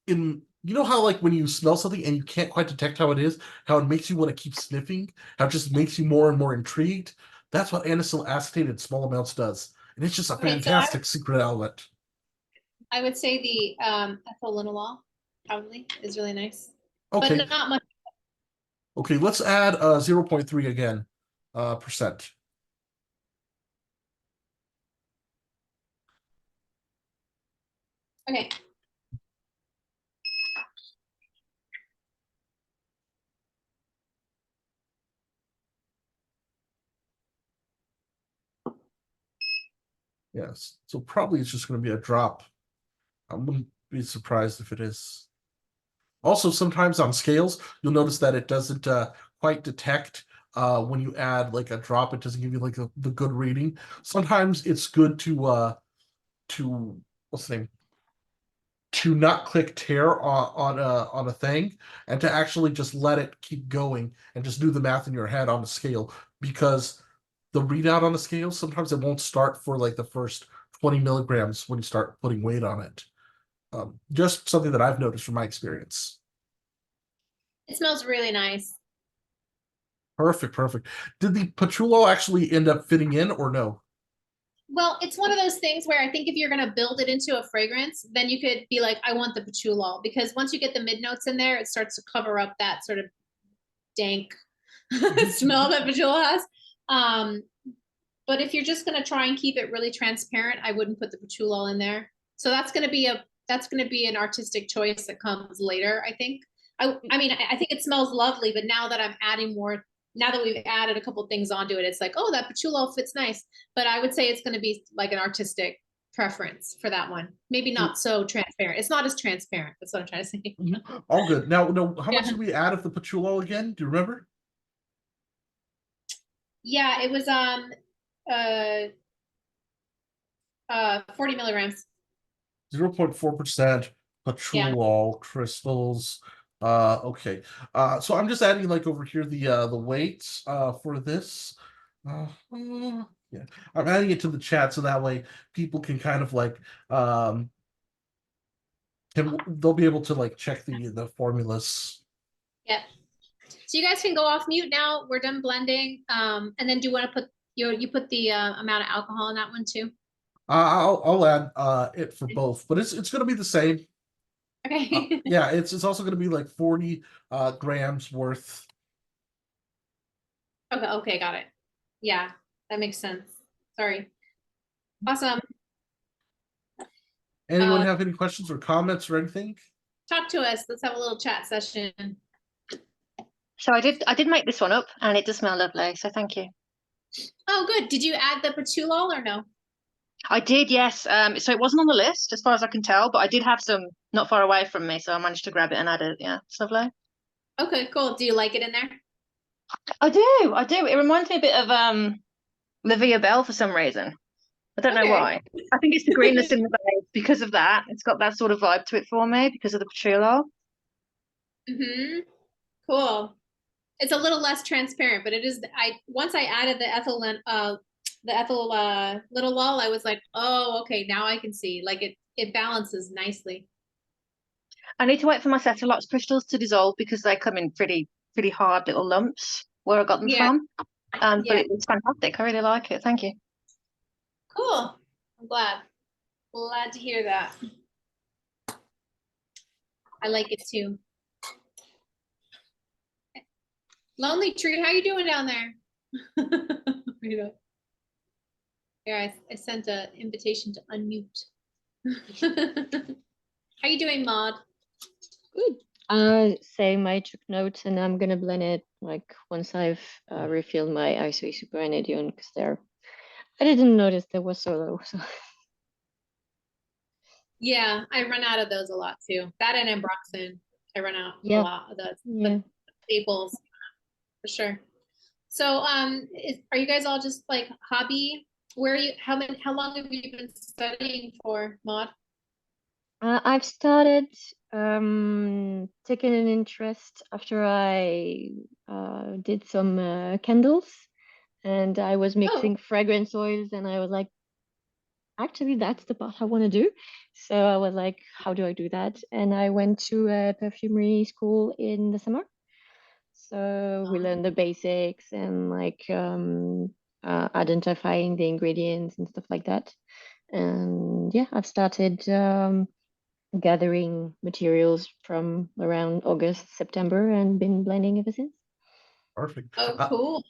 in you know how like when you smell something and you can't quite detect how it is, how it makes you want to keep sniffing, how it just makes you more and more intrigued. That's what anisole acetate in small amounts does. and it's just a Okay, so fantastic secret element. I would say the ethyl linalool probably is really nice, Okay, but not much. okay, let's add 0.3 again, percent. Okay. Yes, so probably it's just going to be a drop. I wouldn't be surprised if it is. Also, sometimes on scales, you'll notice that it doesn't quite detect when you add like a drop. It doesn't give you like the good reading. Sometimes it's good to what's the name? To not click tear on a thing and to actually just let it keep going and just do the math in your head on the scale, because the readout on the scale sometimes it won't start for like the first 20 milligrams when you start putting weight on it. Just something that I've noticed from my experience. It smells really nice. Perfect, perfect. Did the patchouli actually end up fitting in or no? Well, it's one of those things where I think if you're going to build it into a fragrance, then you could be like, I want the patchouli, because once you get the mid notes in there, it starts to cover up that sort of dank smell that patchouli has. Um, but if you're just going to try and keep it really transparent, I wouldn't put the patchouli in there. So that's going to be an artistic choice that comes later, I think. I mean, I think it smells lovely, but now that I'm adding more, now that we've added a couple things onto it, it's like, oh, that patchouli fits nice. But I would say it's going to be like an artistic preference for that one. Maybe not so transparent. It's not as transparent. That's what I'm trying to say. All good. Now, no, how much Yeah. did we add of the patchouli again? Do you remember? Yeah, it was 40 milligrams. 0.4% Yeah. patchouli crystals. Okay. So I'm just adding like over here the weights for this. Yeah, I'm adding it to the chat so that way people can kind of like they'll be able to like check the formulas. Yeah. So you guys can go off mute now. We're done blending. And then do you want to put you put the amount of alcohol in that one too? I'll add it for both, but it's gonna be the same. Okay. Yeah, it's also gonna be like 40 grams worth. Okay, okay, got it. Yeah, that makes sense. Sorry. Awesome. Anyone have any questions or comments or anything? Talk to us. Let's have a little chat session. So I did make this one up, and it does smell lovely. So thank you. Oh, good. Did you add the patchouli or no? I did, yes. So it wasn't on the list as far as I can tell, but I did have some not far away from me, so I managed to grab it and add it. Yeah, it's lovely. Okay, cool. Do you like it in there? I do, I do. It reminds me a bit of La Vie Belle for some reason. I don't know Okay. why. I think it's the greenness in the base because of that. It's got that sort of vibe to it for me because of the patchouli. Mm-hmm. Cool. It's a little less transparent, but it is. Once I added the ethyl little lull, I was like, oh, okay, now I can see. Like it balances nicely. I need to wait for my Cetralox crystals to dissolve because they come in pretty hard little lumps where I got them Yeah. from. But Yeah. it's fantastic. I really like it. Thank you. Cool. I'm glad. Glad to hear that. I like it too. Lonely Tree, how you doing down there? Yeah, I sent an invitation to unmute. How you doing, Maud? Good. Same, I took notes and I'm gonna blend it like once I've refilled my ISO Super Anadion because I didn't notice they were so low. So. Yeah, I run out of those a lot too. That and Ambroxan, I run out a lot of those. Yeah. The staples for sure. So, are you guys all just like hobby? Where are you? How long have you been studying for, Maud? I've started taking an interest after I did some candles and I was Oh, mixing fragrance oils and I was like, actually, that's the part I want to do. So I was like, how do I do that? And I went to a perfumery school in the summer. So we learned the basics and like identifying the ingredients and stuff like that. And yeah, I've started gathering materials from around August, September, and been blending ever since. Perfect. Oh, cool.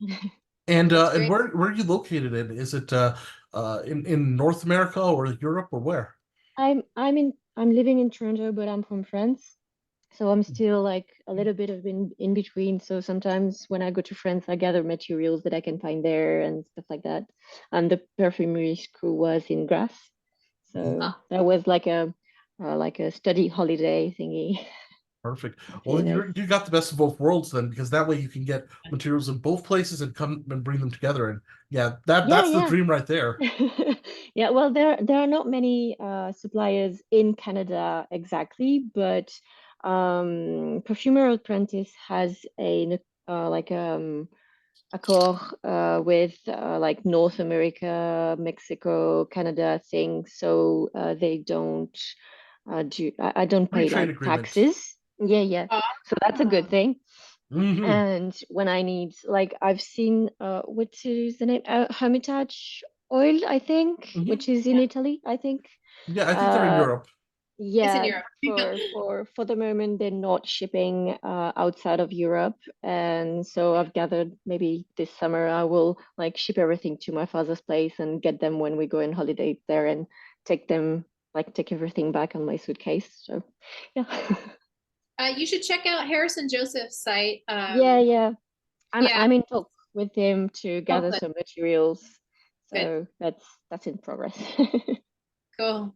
And That's and great. where are you located in? Is it in North America or Europe or where? I'm living in Toronto, but I'm from France. So I'm still like a little bit of in between. So sometimes when I go to France, I gather materials that I can find there and stuff like that. And the perfumery school was in Grasse, so Ah, that was like a study holiday thingy. Perfect. Well, Really then nice. you got the best of both worlds then, because that way you can get materials in both places and come and bring them together. And yeah, Yeah, that's the yeah. dream right there. Yeah, well, there are not many suppliers in Canada exactly, but Perfumer Apprentice has a like accord with like North America, Mexico, Canada things, so they don't I don't Free pay trade like agreement. taxes. Yeah, yeah. So that's a good ah. thing. Hmm. And when I need, like, I've seen, what is the name? Hermitage oil, I think, Hmm. which is in Italy, I think. Yeah, I think they're in Uh, Europe. It's in yeah, Europe. for the moment, they're not shipping outside of Europe, and so I've gathered maybe this summer I will like ship everything to my father's place and get them when we go on holiday there and take everything back on my suitcase. So, yeah. You should check out Harrison Joseph's site. Yeah, yeah. Yeah. I'm in talks with him to Oh, gather good. some materials, Good. so that's in progress. Cool.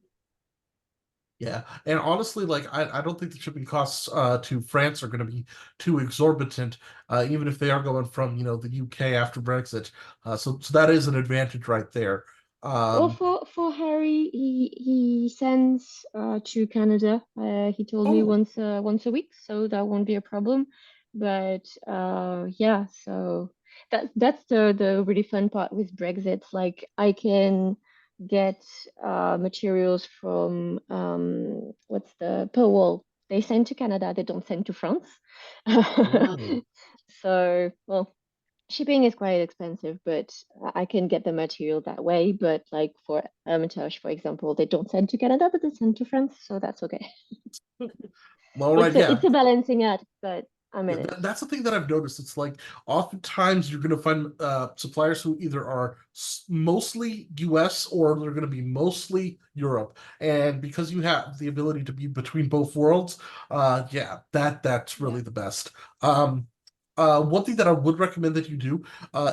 Yeah, and honestly, like I don't think the shipping costs to France are going to be too exorbitant, even if they are going from the UK after Brexit. So that is an advantage right there. Well, Um, for Harry, he sends to Canada. He told me oh, once a week, so that won't be a problem. But yeah, so that's the really fun part with Brexit. Like I can get materials from what's the Powell. They send to Canada. They don't send to France. oh. So, well, shipping is quite expensive, but I can get the material that way. But like for Hermitage, for example, they don't send to Canada, but they send to France, so that's okay. Well, right, yeah. It's a balancing act, but I Yeah, manage. that's the thing that I've noticed. It's like oftentimes you're going to find suppliers who either are mostly US or they're going to be mostly Europe. And because you have the ability to be between both worlds, yeah, that's Yeah. really the best. Um, one thing that I would recommend that you do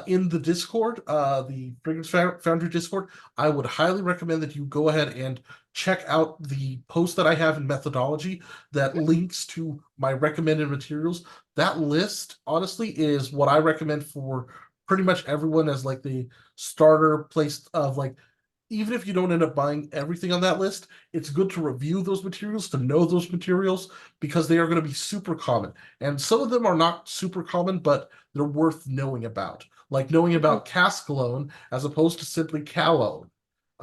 in the Discord, the Fragrance Foundry Discord, I would highly recommend that you go ahead and check out the post that I have in methodology that links to my recommended materials. That list, honestly, is what I recommend for pretty much everyone as like the starter place of like, even if you don't end up buying everything on that list, it's good to review those materials, to know those materials, because they are going to be super common. And some of them are not super common, but they're worth knowing about. Like knowing Mhm. about Cascalone as opposed to simply Calone.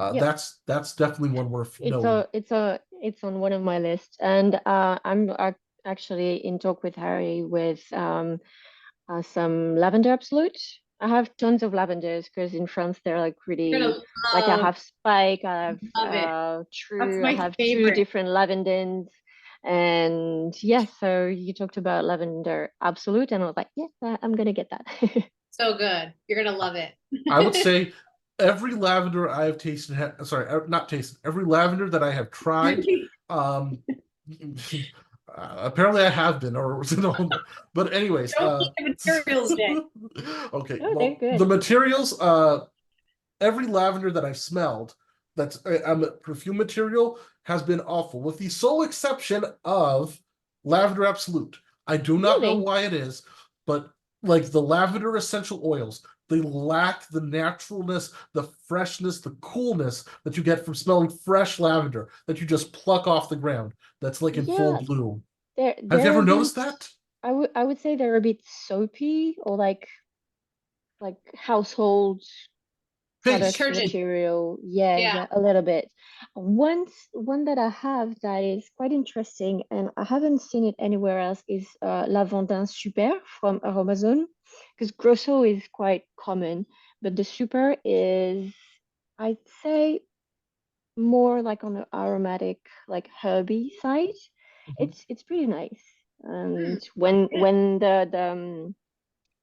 Yep. That's definitely one worth knowing. It's on one of my lists, and actually in talk with Harry with some lavender absolute. I have tons of lavenders because in France they're like You're really gonna like I love, have Spike, I have love it. That's True, I my have two favorite. different lavenders, and yeah. So you talked about lavender absolute, and I was like, yes, I'm gonna get that. So good. You're gonna love it. I would say every lavender I have tasted, sorry, not tasted, every lavender that I have tried, um, apparently I have been, or but anyways, Don't eat the materials, Jay. okay, Oh, they're well, the good. materials, every lavender that I've smelled that's a perfume material has been awful, with the sole exception of Lavender Absolute. I do not know Really? why it is, but like the lavender essential oils, they lack the naturalness, the freshness, the coolness that you get from smelling fresh lavender that you just pluck off the ground. That's like in full Yeah, bloom. Have you they're ever a noticed bit. that? I would say they're a bit soapy or like household product Face. Detergent. material. Yeah, Yeah. yeah, a little bit. One that I have that is quite interesting, and I haven't seen it anywhere else, is Lavandin Super from Aromazone, because Grosso is quite common, but the super is, I'd say, more like on the aromatic, like herby side. Mhm. It's pretty nice. Hmm. And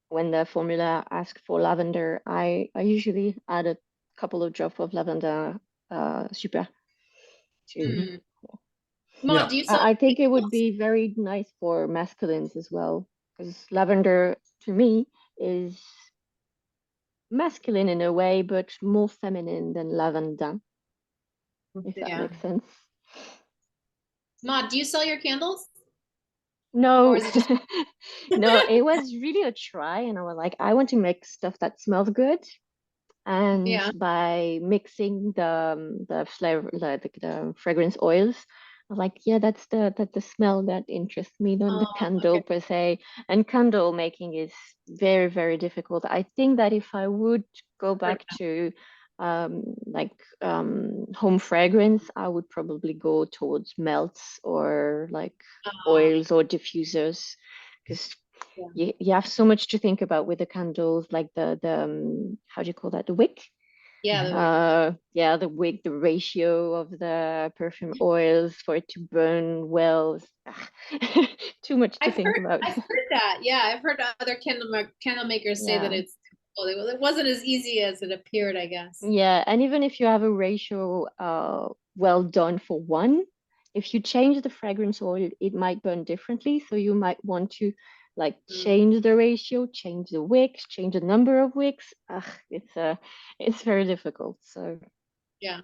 when the formula asks for lavender, I usually add a couple of drops of lavender super too. Hmm. Maud, Yeah. do you sell I think it would candles? be very nice for masculines as well, because lavender to me is masculine in a way, but more feminine than lavender, if that Yeah. makes sense. Maud, do you sell your candles? Or No, is it just no, it was really a try, and I was like, I want to make stuff that smells good. And yeah. by mixing the flavor, the fragrance oils, I was like, yeah, that's the smell that interests me, not the Oh, candle okay. per se. And candle making is very, very difficult. I think that if I would go Heard back to like home fragrance, I would probably go towards melts or like that. oils or diffusers, because Yeah. you have so much to think about with the candles, like the how do you call that? The wick? Yeah, Mhm. Yeah, the wick, the ratio of the perfume oils for it to burn well. Too much to think about. I've heard that. Yeah, I've heard other candle makers say that Yeah. it's well, it wasn't as easy as it appeared, I guess. Yeah, and even if you have a ratio well done for one, if you change the fragrance oil, it might burn differently. So you might want to like Mm, change the ratio, change the wicks, change the number of wicks. It's very difficult. So, yeah,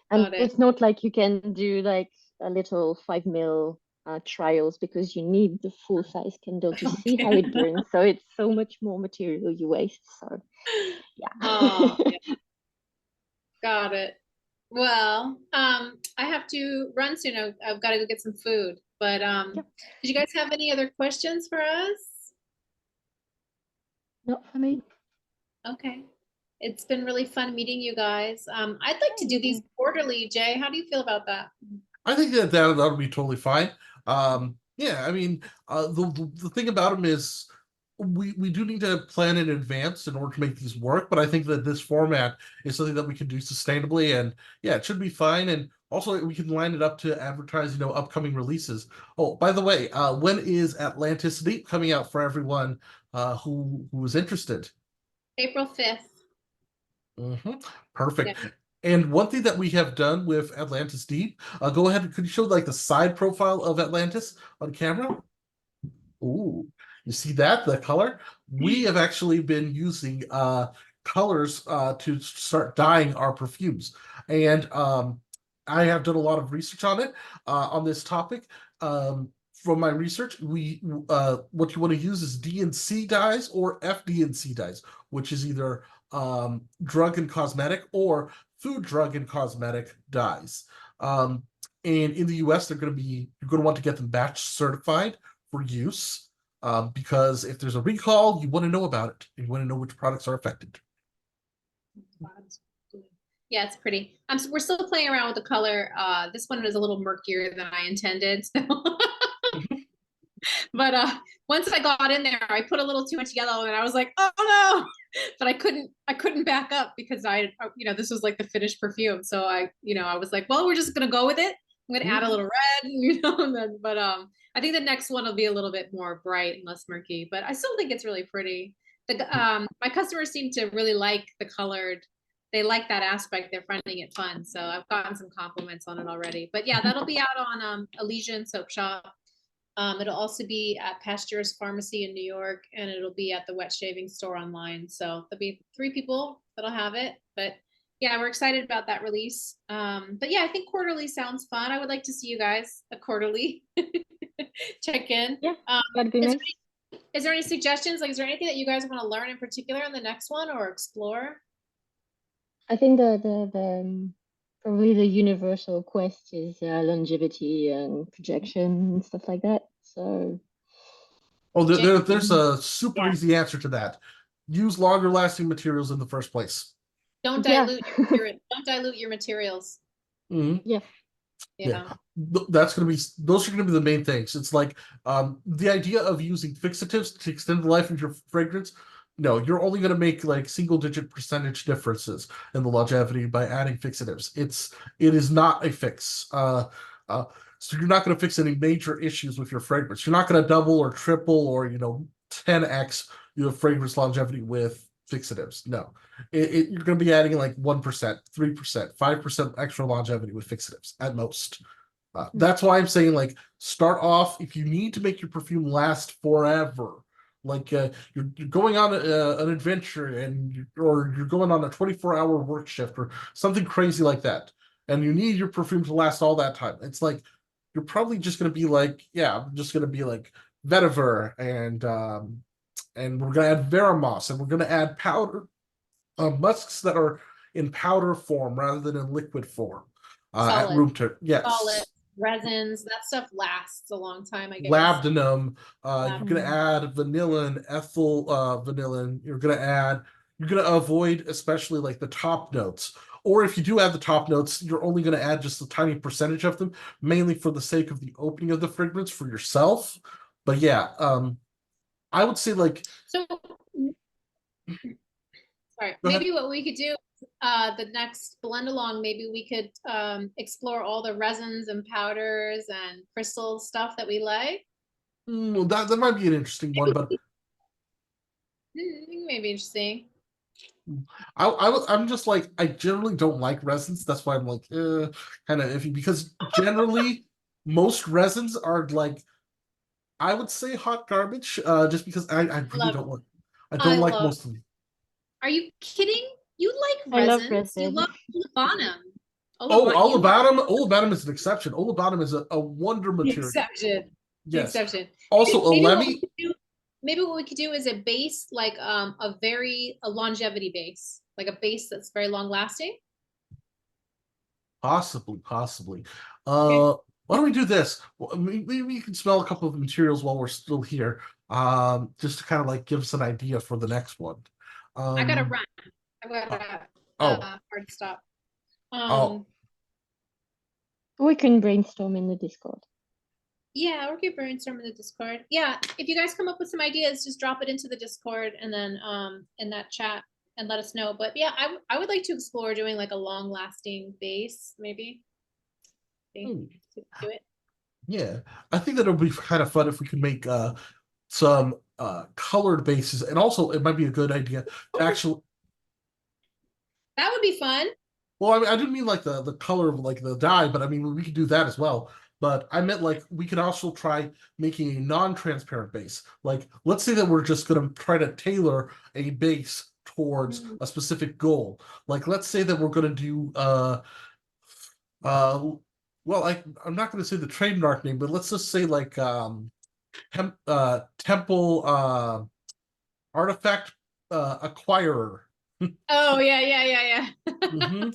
and got it. it's not like you can do like a little 5 ml trials, because you need the full size candle to see how Okay. it burns. So it's so much more material you waste. So Oh, yeah. yeah, got it. Well, I have to run soon. I've got to go get some food. But Yeah, did you guys have any other questions for us? not for me. Okay. It's been really fun meeting you guys. I'd like to Thank do these you. quarterly, Jay. How do you feel about that? I think that'll be totally fine. Yeah, I mean, the thing about them is we do need to plan in advance in order to make these work. But I think that this format is something that we can do sustainably, and yeah, it should be fine. And also, we can line it up to advertise, upcoming releases. Oh, by the way, when is Atlantis Deep coming out for everyone who is interested? April 5th. Mhm. Yeah. Perfect. And one thing that we have done with Atlantis Deep, go ahead. Could you show like the side profile of Atlantis on camera? Ooh, you see that? The color? We have actually been using colors to start dyeing our perfumes. And I have done a lot of research on it, on this topic. From my research, we what you want to use is D&C dyes or FD&C dyes, which is either drug and cosmetic or food, drug, and cosmetic dyes. Um, and in the US, you're going to want to get them batch certified for use, because if there's a recall, you want to know about it. You want to know which products are affected. Yeah, it's pretty. We're still playing around with the color. This one is a little murkier than I intended. So. But once I got in there, I put a little too much yellow, and I was like, "Oh no!" But I couldn't back up because this was like the finished perfume. So I was like, "Well, we're just gonna go with it. I'm gonna add a little red, and then, but I think the next one will be a little bit more bright and less murky. But I still think it's really pretty. My customers seem to really like the colored. They like that aspect. They're finding it fun. So I've gotten some compliments on it already. But yeah, that'll be out on Elysian Soap Shop. It'll also be at Pasteur's Pharmacy in New York, and it'll be at the Wet Shaving Store online. So there'll be 3 people that'll have it. But yeah, we're excited about that release. But yeah, I think quarterly sounds fun. I would like to see you guys a quarterly check in. Yeah, that'd be nice. Is there any suggestions? Like, is there anything that you guys want to learn in particular in the next one or explore? I think probably the universal quest is longevity and projection and stuff like that. So Oh, Jay? there's a super yeah, easy answer to that. Use longer lasting materials in the first place. Don't yeah, dilute your material. Don't dilute your materials. Mhm. yeah, Yeah, Yeah. those are gonna be the main things. It's like the idea of using fixatives to extend the life of your fragrance. no, you're only going to make like single-digit percentage differences in the longevity by adding fixatives. It is not a fix. So you're not going to fix any major issues with your fragrance. You're not going to double or triple or 10x your fragrance longevity with fixatives. No, you're going to be adding like 1%, 3%, 5% extra longevity with fixatives at most. That's why I'm saying, like, start off if you need to make your perfume last forever. Like you're going on an adventure or you're going on a 24-hour work shift or something crazy like that, and you need your perfume to last all that time. It's like you're probably just going to be like, yeah, I'm just going to be like vetiver and we're going to add Veramoss and we're going to add powder musks that are in powder form rather than in liquid form at room temperature. Yes. Solid resins, that stuff lasts a long time, I guess. Labdanum. You're going to add vanillin, ethyl vanillin. You're going to avoid especially like the top notes. Or if you do add the top notes, you're only going to add just a tiny percentage of them, mainly for the sake of the opening of the fragrance for yourself. But yeah, I would say like. So, sorry, maybe what we could do, the next blend along, maybe we could explore all the resins and powders and crystal stuff that we like. That might be an interesting one, but maybe interesting. I'm just like, I generally don't like resins. That's why I'm like kind of iffy, because generally most resins are like, I would say hot garbage, just because I really don't like most of them. Are you kidding? You like I love resins? You resin. love olibanum. Olibanum is an exception. Olibanum is a wonder material. Exception. Yes. Exception. Also, maybe what we could do is a base, like a longevity base, like a base that's very long lasting. Possibly. Why don't we do this? Maybe we can smell a couple of materials while we're still here, just to kind of like give us an idea for the next one. I gotta run. I gotta hard stop. We can brainstorm in the Discord. Yeah, we could brainstorm in the Discord. Yeah, if you guys come up with some ideas, just drop it into the Discord and then in that chat and let us know. But yeah, I would like to explore doing like a long lasting base, maybe. Do it. Yeah, I think that it would be kind of fun if we could make some colored bases, and also it might be a good idea to actually. That would be fun. Well, I mean, I didn't mean like the color of like the dye, but I mean we could do that as well. But I meant like we could also try making a non-transparent base. Like, let's say that we're just going to try to tailor a base towards a specific goal. Like, let's say that we're going to do well, I'm not going to say the trademark name, but let's just say like temple artifact acquirer. Oh yeah. Mm-hmm.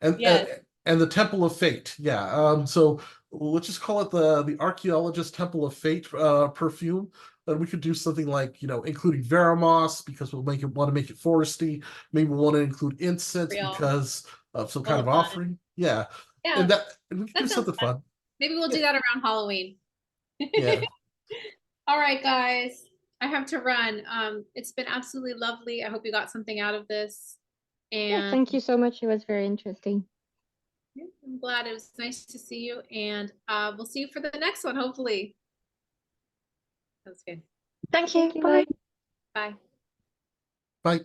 And, yes. and the Temple of Fate. Yeah. So let's just call it the Archaeologist Temple of Fate perfume. And we could do something like, including Veramoss because we'll want to make it foresty. Maybe we'll want to include incense because of some kind of offering. Yeah. And we can do something fun. Maybe we'll do that around Halloween. Yeah. All right, guys. I have to run. It's been absolutely lovely. I hope you got something out of this. And yeah, thank you so much. It was very interesting. I'm glad. It was nice to see you, and we'll see you for the next one, hopefully. That's good. Thank you. Bye. Bye. Bye.